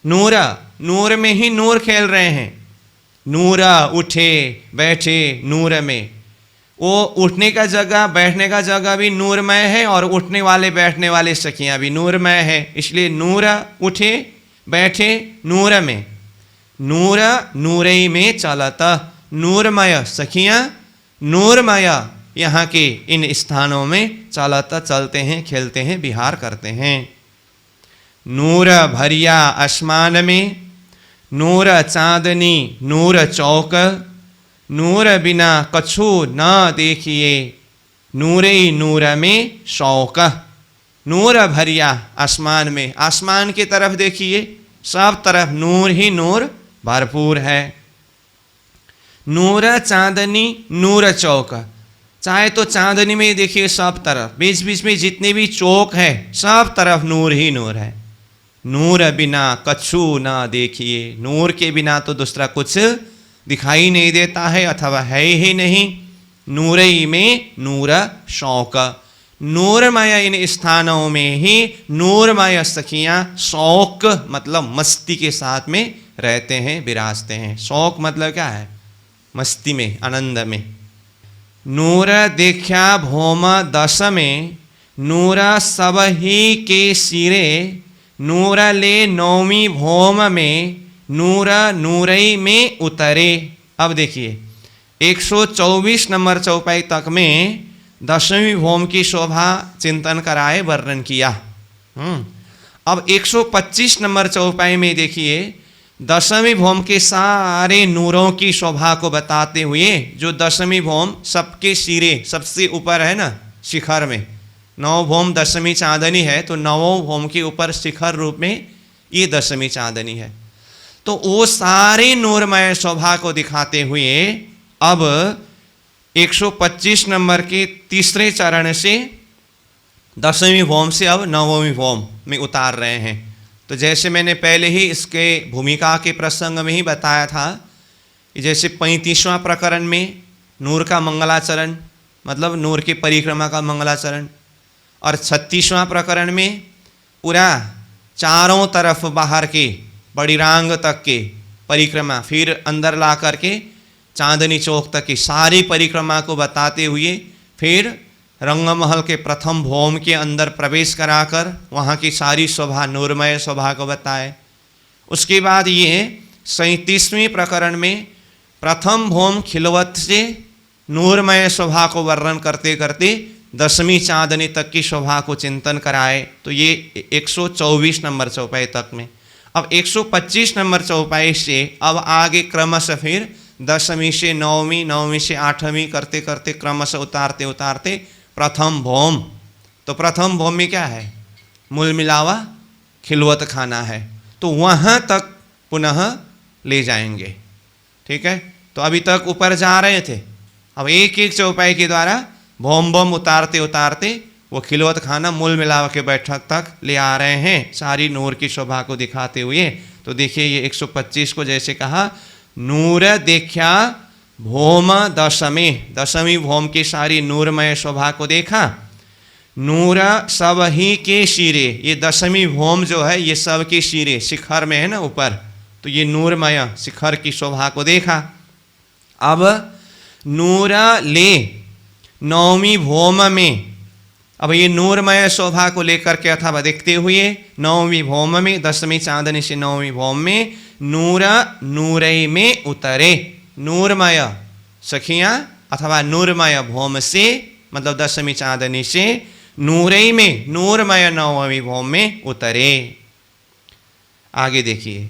नूरा, नूर में ही नूर खेल रहे हैं। नूरा उठे बैठे नूर में, वो उठने का जगह, बैठने का जगह भी नूरमय है और उठने वाले बैठने वाले सखियाँ भी नूरमय है, इसलिए नूरा उठे बैठे नूर में, नूर नूरे में चलता, नूरमय सखियाँ नूरमय यहाँ के इन स्थानों में चलता, चलते हैं, खेलते हैं, विहार करते हैं। नूर भरिया आसमान में, नूर चांदनी नूर चौक, नूर बिना कछु न देखिए, नूरे नूर में शौक। नूर भरिया आसमान में, आसमान की तरफ देखिए, सब तरफ नूर ही नूर भरपूर है। नूर चांदनी नूर चौक, चाहे तो चांदनी में देखिए सब तरफ, बीच बीच में जितने भी चौक है सब तरफ नूर ही नूर है। नूर बिना कछु ना देखिए, नूर के बिना तो दूसरा कुछ दिखाई नहीं देता है अथवा है ही नहीं। नूरई में नूर शौक, नूरमय इन स्थानों में ही नूरमय सखियाँ शौक मतलब मस्ती के साथ में रहते हैं, विराजते हैं। शौक मतलब क्या है? मस्ती में, आनंद में। नूर देखा भौम दस में, नूर सब ही के सिरे, नूर ले नौमी भौम में, नूर नूरई में उतरे। अब देखिए 124 नंबर चौपाई तक में दशमी भौम की शोभा चिंतन कराए, वर्णन किया। अब 125 नंबर चौपाई में देखिए दशमी भौम के सारे नूरों की शोभा को बताते हुए, जो दशमी भौम सबके सिरे सबसे ऊपर है ना, शिखर में, नौ भौम दशमी चांदनी है, तो नवों भौम के ऊपर शिखर रूप में ये दशमी चांदनी है। तो वो सारे नूरमय शोभा को दिखाते हुए अब 125 नंबर के तीसरे चरण से दशमी भौम से अब नवमी भौम में उतार रहे हैं। तो जैसे मैंने पहले ही इसके भूमिका के प्रसंग में ही बताया था, जैसे 35वां प्रकरण में नूर का मंगलाचरण मतलब नूर की परिक्रमा का मंगलाचरण, और 36वां प्रकरण में पूरा चारों तरफ बाहर के बड़ी रांग तक के परिक्रमा, फिर अंदर ला करके चांदनी चौक तक की सारी परिक्रमा को बताते हुए फिर रंगमहल के प्रथम भौम के अंदर प्रवेश कराकर वहाँ की सारी शोभा, नूरमय शोभा को बताए। उसके बाद ये 37वें प्रकरण में प्रथम भौम खिलवत से नूरमय शोभा को वर्णन करते करते 10वीं चांदनी तक की शोभा को चिंतन कराए। तो ये 124 नंबर चौपाई तक में। अब 125 नंबर चौपाई से अब आगे क्रमशः फिर 10वीं से 9वीं, 9वीं से 8वीं करते करते क्रमशः उतारते उतारते प्रथम भौम। तो प्रथम भौम में क्या है? मूल मिलावा खिलवत खाना है, तो वहाँ तक पुनः ले जाएंगे। ठीक है, तो अभी तक ऊपर जा रहे थे, अब एक एक चौपाई के द्वारा भौम भौम उतारते उतारते वो खिलवत खाना मूल मिलावा के बैठक तक ले आ रहे हैं, सारी नूर की शोभा को दिखाते हुए। तो देखिए ये 125 को जैसे कहा, नूर देखा भौम दशमी भौम की सारी नूरमय शोभा को देखा। नूर सब ही के शिरे, ये 10वीं भौम जो है ये सब के शिरे शिखर में है ना ऊपर, तो ये नूरमय शिखर की शोभा को देखा। अब नूर ले 9वीं भौम में, अब ये नूरमय शोभा को लेकर के अथवा देखते हुए 9वीं भौम में, 10वीं चांदनी से 9वीं भौम में नूर नूरई में उतरे। नूरमय सखियाँ अथवा नूरमय भौम से मतलब 10वीं चांदनी से नूरई में नूरमय 9वीं भौम में उतरे। आगे देखिए,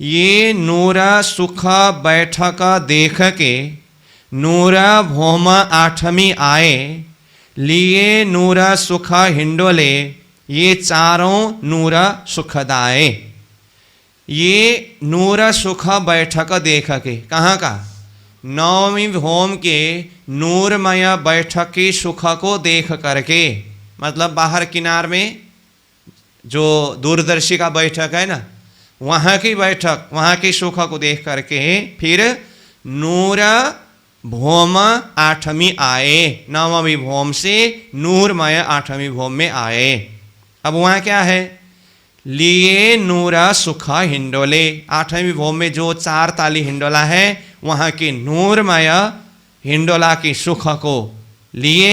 ये नूरा सुख बैठक देख के नूरा भौम 8वीं आए, लिए नूरा सुख हिंडोले, ये चारों नूरा सुखदाए। ये नूरा सुख बैठक देख के, कहाँ का? 9वीं भौम के नूरमय बैठक की सुख को देख करके, मतलब बाहर किनार में जो दूरदर्शी का बैठक है ना, वहाँ की बैठक, वहाँ की सुख को देख करके फिर नूर भौम 8वीं आए, 9वीं भौम से नूरमय 8वीं भौम में आए। अब वहाँ क्या है? लिए नूरा सुख हिंडोले, 8वीं भौम में जो 4 ताली हिंडोला है वहाँ के नूरमय हिंडोला की सुख को लिए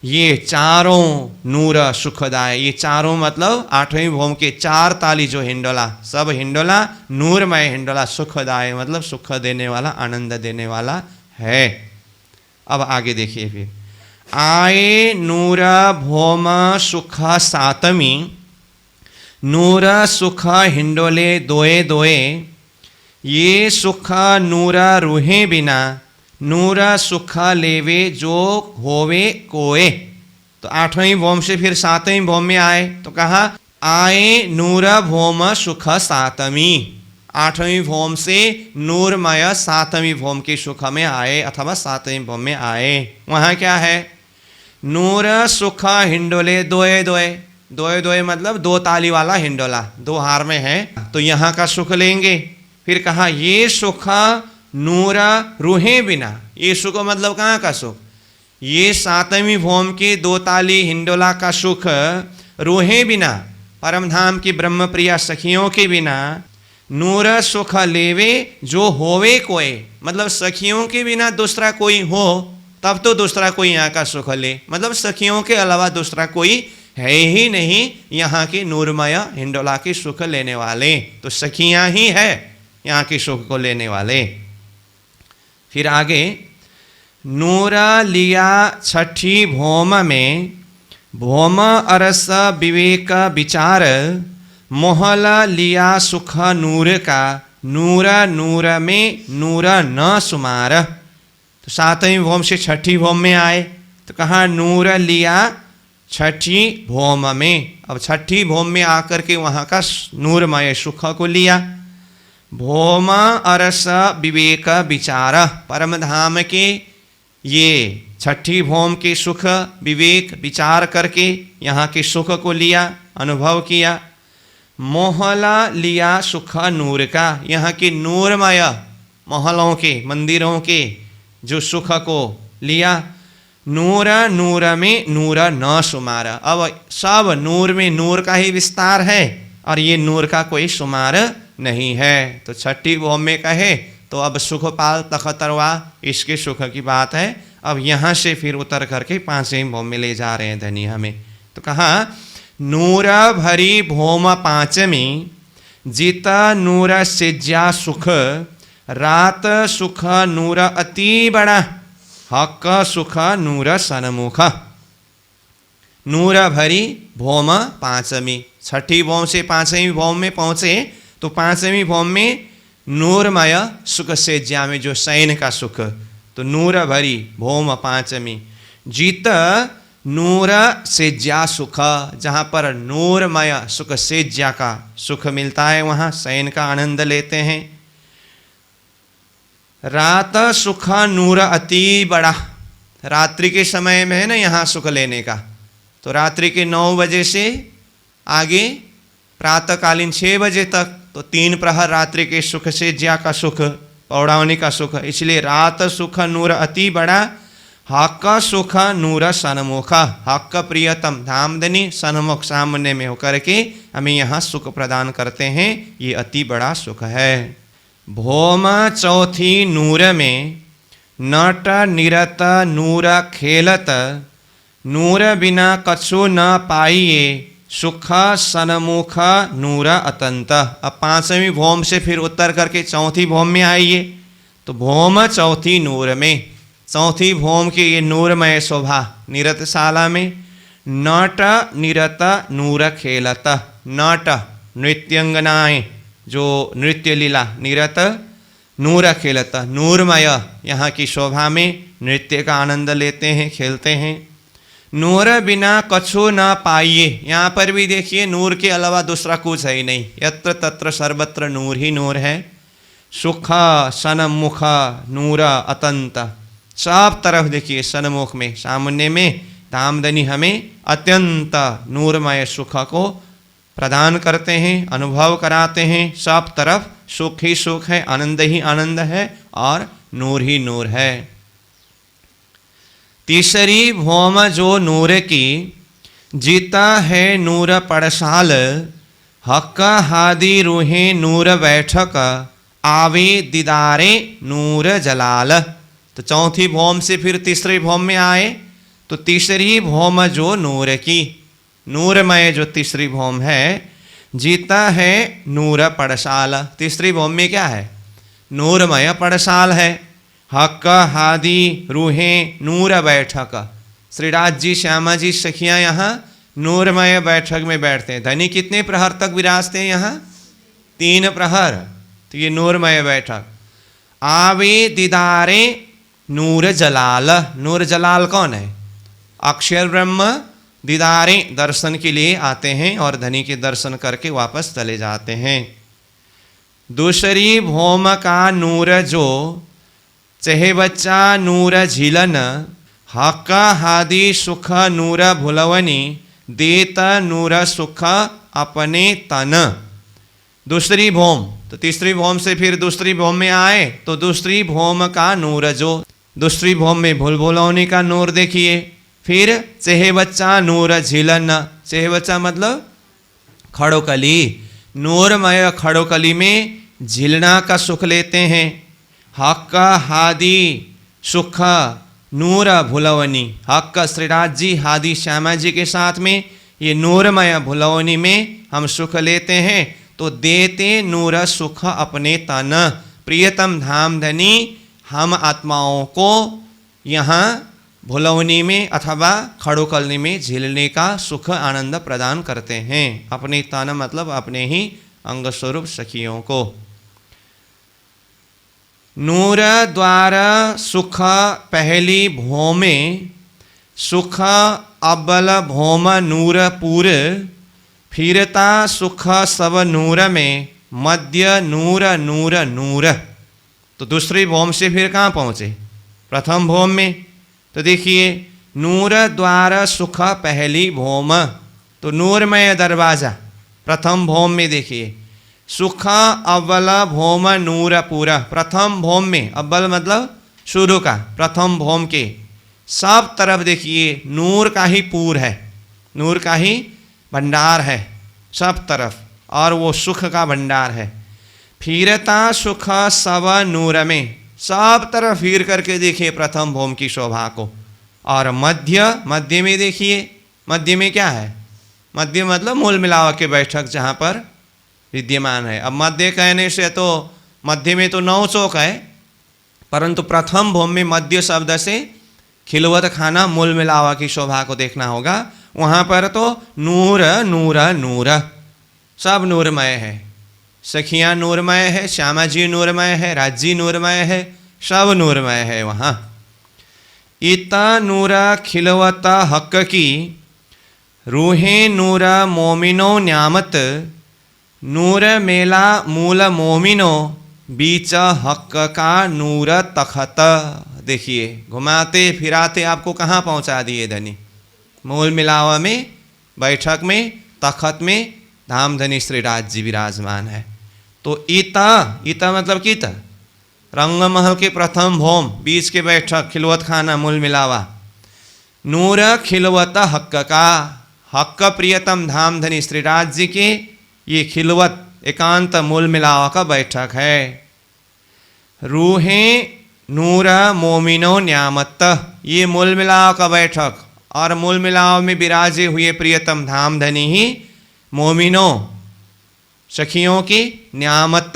ये चारों नूर सुखदाय। ये चारों मतलब 8वीं भौम के 4 ताली जो हिंडोला, सब हिंडोला नूरमय हिंडोला सुखदाय, मतलब सुख देने वाला, आनंद देने वाला है। अब आगे देखिए, फिर आए नूर भौम सुख 7वीं, नूर सुख हिंडोले दोए दोए, ये सुख नूर रूहे बिना, नूर सुख लेवे जो होवे कोए। तो 8वीं भौम से फिर 7वीं भौम में आए, तो कहा आए नूर भौम सुख 7वीं, 8वीं भौम से नूरमय 7वीं भौम के सुख में आए अथवा 7वीं भौम में आए। वहाँ क्या है? नूर सुख हिंडोले दोए दोए, दोए दोए मतलब 2 ताली वाला हिंडोला, 2 हार में है, तो यहाँ का सुख लेंगे। फिर कहा ये सुख नूर रूहे बिना, ये सुख मतलब कहाँ का सुख? ये 7वीं भौम के 2 ताली हिंडोला का सुख रूहे बिना, परमधाम की ब्रह्म प्रिया सखियों के बिना, नूर सुख लेवे जो होवे कोई, मतलब सखियों के बिना दूसरा कोई हो तब तो दूसरा कोई यहाँ का सुख ले, मतलब सखियों के अलावा दूसरा कोई है ही नहीं यहाँ के नूरमय हिंडोला के सुख लेने वाले, तो सखियाँ ही है यहाँ के सुख को लेने वाले। फिर आगे, नूरा लिया 6ठी भौम में, भौम अरस विवेक विचार, मोहल लिया सुख नूर का, नूर नूर में नूर न सुमार। तो 7वीं भौम से 6ठी भौम में आए, तो कहा नूर लिया 6ठी भौम में। अब 6ठी भौम में आकर के वहाँ का नूरमय सुख को लिया। भौम अरस विवेक विचार, परम धाम के ये 6ठी भौम के सुख विवेक विचार करके यहाँ के सुख को लिया, अनुभव किया। मोहला लिया सुख नूर का, यहाँ के नूरमय महलों के मंदिरों के जो सुख को लिया। नूर नूर में नूर न शुमार, अब सब नूर में नूर का ही विस्तार है और ये नूर का कोई शुमार नहीं है। तो 6ठी भौम में कहे तो अब सुखपाल तखतरवा इसके सुख की बात है। अब यहाँ से फिर उतर करके पांचवें भौम में ले जा रहे हैं धनी हमें। तो कहा नूर भरी भौम पांचमी जित नूर सिज्या सुख रात सुख नूर अति बड़ा हक सुख नूर सनमुख। नूर भरी भौम पांचमी, छठी भौम से पांचवीं भौम में पहुंचे तो पांचवीं भौम में नूरमय सुख से ज्या में जो शयन का सुख, तो नूर भरी भौम पांचमी जीत नूर से ज्या सुख, जहाँ पर नूरमय सुख से ज्या का सुख मिलता है वहाँ शयन का आनंद लेते हैं। रात सुख नूर अति बड़ा, रात्रि के समय में है ना यहाँ सुख लेने का, तो रात्रि के 9 बजे से आगे प्रातःकालीन 6 बजे तक तो 3 प्रहर रात्रि के सुख से ज्या का सुख, पौड़ावनी का सुख, इसलिए रात सुख नूर अति बड़ा हक सुख नूर सनमुख। हक प्रियतम धामधनी, सनमुख सामने में होकर के हमें यहाँ सुख प्रदान करते हैं, ये अति बड़ा सुख है। भौम चौथी नूर में नट निरत नूर खेलत नूर बिना कछु न पाइए सुख सनमुख नूर अतंत। अब पांचवी भौम से फिर उत्तर करके चौथी भौम में आइए, तो भौम चौथी नूर में, चौथी भौम की ये नूरमय शोभा निरतशाला में नट निरत नूर खेलत। नट नृत्यंगनाएं जो नृत्य लीला, निरत नूर खेलत नूरमय यहाँ की शोभा में नृत्य का आनंद लेते हैं, खेलते हैं। नूर बिना कछु न पाइए, यहाँ पर भी देखिए नूर के अलावा दूसरा कुछ है ही नहीं, यत्र तत्र सर्वत्र नूर ही नूर है। सुख सनमुख नूर अतंत, सब तरफ देखिए सन्मुख में सामने में धामधनी हमें अत्यंत नूरमय सुख को प्रदान करते हैं, अनुभव कराते हैं। सब तरफ सुख ही सुख है, आनंद ही आनंद है और नूर ही नूर है। तीसरी भौम जो नूर की जीता है नूर पड़साल हक हादी रूहे नूर बैठक आवे दीदारे नूर जलाल। तो चौथी भौम से फिर तीसरी भौम में आए, तो तीसरी भौम जो नूर की, नूरमय जो तीसरी भौम है जीता है नूर पड़साल। तीसरी भौम में क्या है? नूरमय पड़साल है। हक हादी रूहे नूर बैठक, श्रीराज जी श्यामा जी सखियाँ यहाँ नूरमय बैठक में बैठते हैं। धनी कितने प्रहर तक विराजते हैं यहाँ? 3 प्रहर, तो ये नूरमय बैठक। आवे दीदारे नूर जलाल, नूर जलाल कौन है? अक्षर ब्रह्म। दीदारे दर्शन के लिए आते हैं और धनी के दर्शन करके वापस चले जाते हैं। दूसरी भौम का नूर जो चहे बच्चा नूर झिलन हक हादी सुख नूर भुलवनी देत नूर सुख अपने तन। दूसरी भौम, तो तीसरी भौम से फिर दूसरी भौम में आए, तो दूसरी भौम का नूर जो, दूसरी भौम में भूल भुलौनी का नूर देखिए। फिर चहे बच्चा नूर झिलन, चहे बच्चा मतलब खड़ोकली, नूरमय खड़ोकली में झिलना का सुख लेते हैं। हक हादी सुख नूर भुलवनी, हक श्रीराज जी हादी श्यामा जी के साथ में ये नूरमय भुलवनी में हम सुख लेते हैं, तो देते नूर सुख अपने तन। प्रियतम धामधनी हम आत्माओं को यहाँ भुलवनी में अथवा खड़ोकलनी में झिलने का सुख आनंद प्रदान करते हैं, अपने तन मतलब अपने ही अंग स्वरूप सखियों को। नूर द्वार सुख पहली भौमे सुख अब्बल भौम नूर पूर फिरता सुख सब नूर में मध्य नूर नूर नूर। तो दूसरी भौम से फिर कहाँ पहुँचे? प्रथम भौम में। तो देखिए नूर द्वार सुख पहली भौम, तो नूरमय दरवाजा प्रथम भौम में देखिए। सुख अव्वल भौम नूर पूरा, प्रथम भौम में, अव्वल मतलब शुरू का, प्रथम भौम के सब तरफ देखिए नूर का ही पूर है, नूर का ही भंडार है सब तरफ, और वो सुख का भंडार है। फिरता सुख सब नूर में, सब तरफ फिर करके देखिए प्रथम भौम की शोभा को। और मध्य में देखिए, मध्य में क्या है? मध्य मतलब मूल मिलावा के बैठक जहाँ पर विद्यमान है। अब मध्य कहने से तो मध्य में तो 9 चौक है, परंतु प्रथम भौम में मध्य शब्द से खिलवत खाना मूल मिलावा की शोभा को देखना होगा। वहाँ पर तो नूर नूर नूर, सब नूरमय है। सखियाँ नूरमय है, श्यामा जी नूरमय है, राज्जी नूरमय है, सब नूरमय है वहाँ। इता नूरा खिलवता हक की, रूहे नूरा मोमिनो न्यामत, नूर मेला मूल मोमिनो, बीच हक का नूर तखत। देखिए घुमाते फिराते आपको कहाँ पहुँचा दिए धनी? मूल मिलावा में, बैठक में, तखत में धाम धनी श्री राज जी विराजमान है। तो इता मतलब कित, रंगमहल के प्रथम भौम, बीच के बैठक, खिलवत खाना मूल मिलावा। नूर खिलवत हक का, हक प्रियतम धाम धनी श्री राज जी के ये खिलवत एकांत मूल मिलावा का बैठक है। रूहे नूर मोमिनो न्यामत, ये मूल मिलावा का बैठक। और मूल मिलाव में विराजे हुए प्रियतम धाम धनी ही मोमिनो सखियों की न्यामत,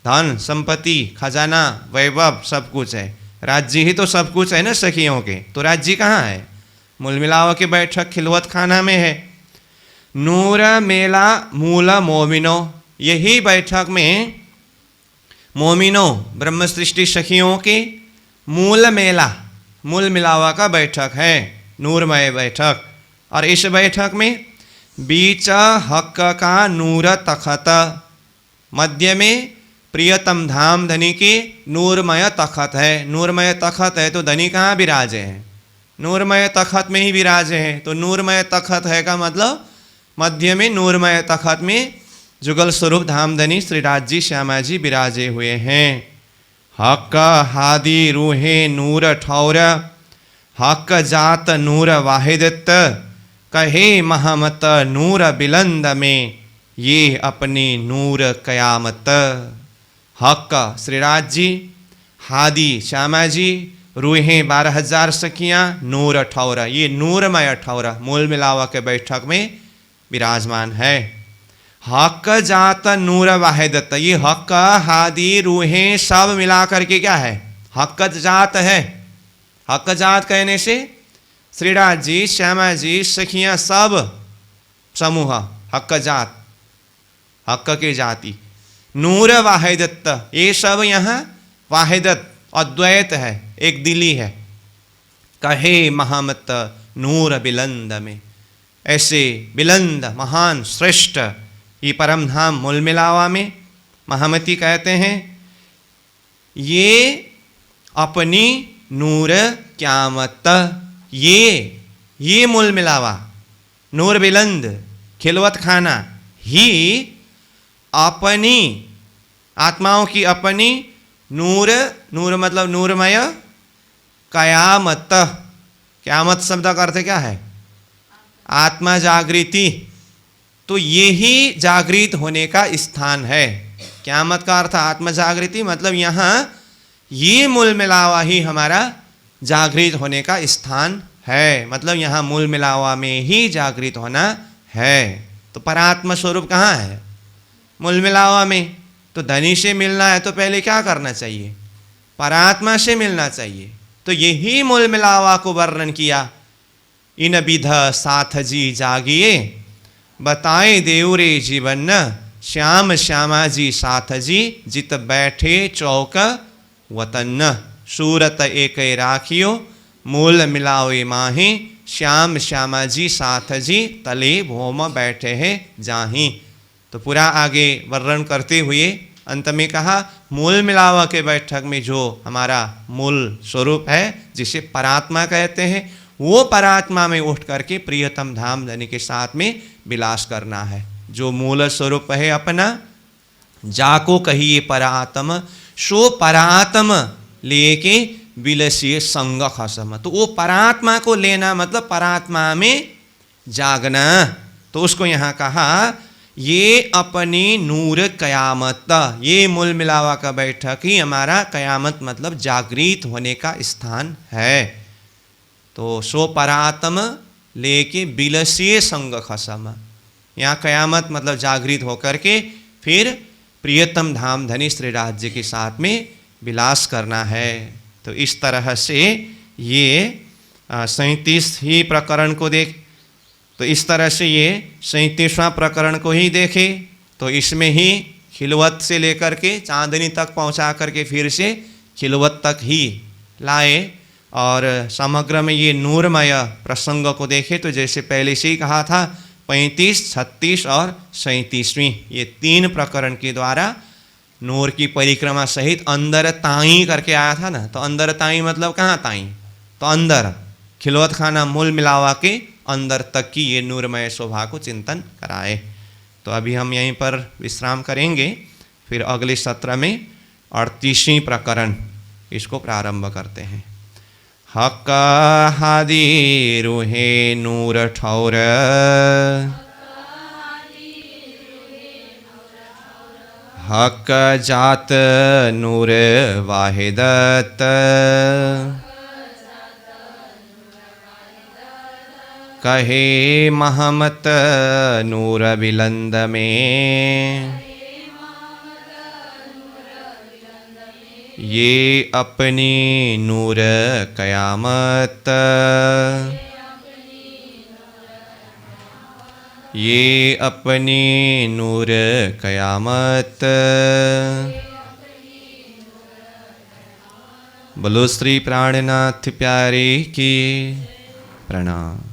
धन संपत्ति खजाना वैभव सब कुछ है। राज्य ही तो सब कुछ है ना सखियों के, तो राज्य कहाँ है? मूल मिलाव के बैठक खिलवत खाना में है। नूर मेला मूल मोमिनो, यही बैठक में मोमिनो ब्रह्म सृष्टि सखियों के मूल मेला, मूल मिलावा का बैठक है, नूरमय बैठक। और इस बैठक में बीच हक का नूर तखत, मध्य में प्रियतम धाम धनी की नूरमय तखत है। नूरमय तखत है तो धनी कहाँ विराजे हैं? नूरमय तखत में ही विराजे हैं। तो नूरमय तखत है का मतलब मध्य में नूरमय तखत में जुगल स्वरूप धाम धनी श्री राज जी श्यामा जी विराजे हुए हैं। हक हादी रूहे नूर ठौर, हक जात नूर वाहिदत, कहे महमत नूर बिलंद में, ये अपनी नूर कयामत। हक श्री राज जी, हादी श्यामा जी, रूहे 12,000 सखियाँ, नूर ठौरा, ये नूरमय ठौरा मूल मिलावा के बैठक में विराजमान है। हक जात नूर वाहिदत, ये हक हादी रूहे सब मिला करके क्या है? हक जात है। हक जात कहने से श्री राज जी श्यामा जी सखियाँ सब समूह हक जात, हक के जाति। नूर वाहिदत, ये सब यहाँ वाहिदत अद्वैत है, एक दिली है। कहे महामत नूर बिलंद में, ऐसे बिलंद महान श्रेष्ठ ये परम धाम मूल मिलावा में महामती कहते हैं ये अपनी नूर क्यामत, ये मूल मिलावा नूर बिलंद खिलवत खाना ही अपनी आत्माओं की अपनी नूर, नूर मतलब नूरमय, कयामत, क्यामत शब्द का अर्थ क्या है? आत्मा जागृति। तो ये ही जागृत होने का स्थान है। क्यामत का अर्थ आत्मा जागृति, मतलब यहाँ ये मूल मिलावा ही हमारा जागृत होने का स्थान है। मतलब यहाँ मूल मिलावा में ही जागृत होना है। तो परात्मा स्वरूप कहाँ है? मूल मिलावा में। तो धनी से मिलना है तो पहले क्या करना चाहिए? परात्मा से मिलना चाहिए। तो यही मूल मिलावा को वर्णन किया। इन विध साथ जी जागिए, बताए देवरे जीवन, श्याम श्यामा जी साथ जी, जित बैठे चौक वतन, सूरत एक राखियो, मूल मिलावे माही, श्याम श्यामा जी साथ जी, तले भोम बैठे हैं जाही। तो पूरा आगे वर्णन करते हुए अंत में कहा मूल मिलावा के बैठक में जो हमारा मूल स्वरूप है जिसे परात्मा कहते हैं, वो परात्मा में उठ करके प्रियतम धाम धनी के साथ में विलास करना है। जो मूल स्वरूप है अपना, जाको कहिए परात्म, सो परात्म लेके विलसिए संग खसम। तो वो परात्मा को लेना मतलब परात्मा में जागना। तो उसको यहाँ कहा ये अपनी नूर कयामत, ये मूल मिलावा का बैठक ही हमारा कयामत मतलब जागृत होने का स्थान है। तो सो परात्म लेके बिलसिए संग खसम, यहाँ कयामत मतलब जागृत होकर के फिर प्रियतम धाम धनी श्री राज्य के साथ में विलास करना है। तो इस तरह से ये 37 ही प्रकरण को देख, तो इस तरह से ये 37वां प्रकरण को ही देखे तो इसमें ही खिलवत से लेकर के चांदनी तक पहुंचा करके फिर से खिलवत तक ही लाए। और समग्र में ये नूरमय प्रसंग को देखे तो जैसे पहले से ही कहा था 35, 36 और 37वीं ये 3 प्रकरण के द्वारा नूर की परिक्रमा सहित अंदर ताई करके आया था ना। तो अंदर ताई मतलब कहाँ ताई, तो अंदर खिलवत खाना मूल मिलावा के अंदर तक की ये नूरमय शोभा को चिंतन कराए। तो अभी हम यहीं पर विश्राम करेंगे, फिर अगले सत्र में 38वीं प्रकरण इसको प्रारंभ करते हैं। हक हादी रूहे नूर ठौर, हक जात नूर वाहिदत, कहे महमत नूर बिलंद में, ये अपनी नूर कयामत, ये अपनी नूर कयामत। बोलो श्री प्राणनाथ प्यारे की प्रणाम।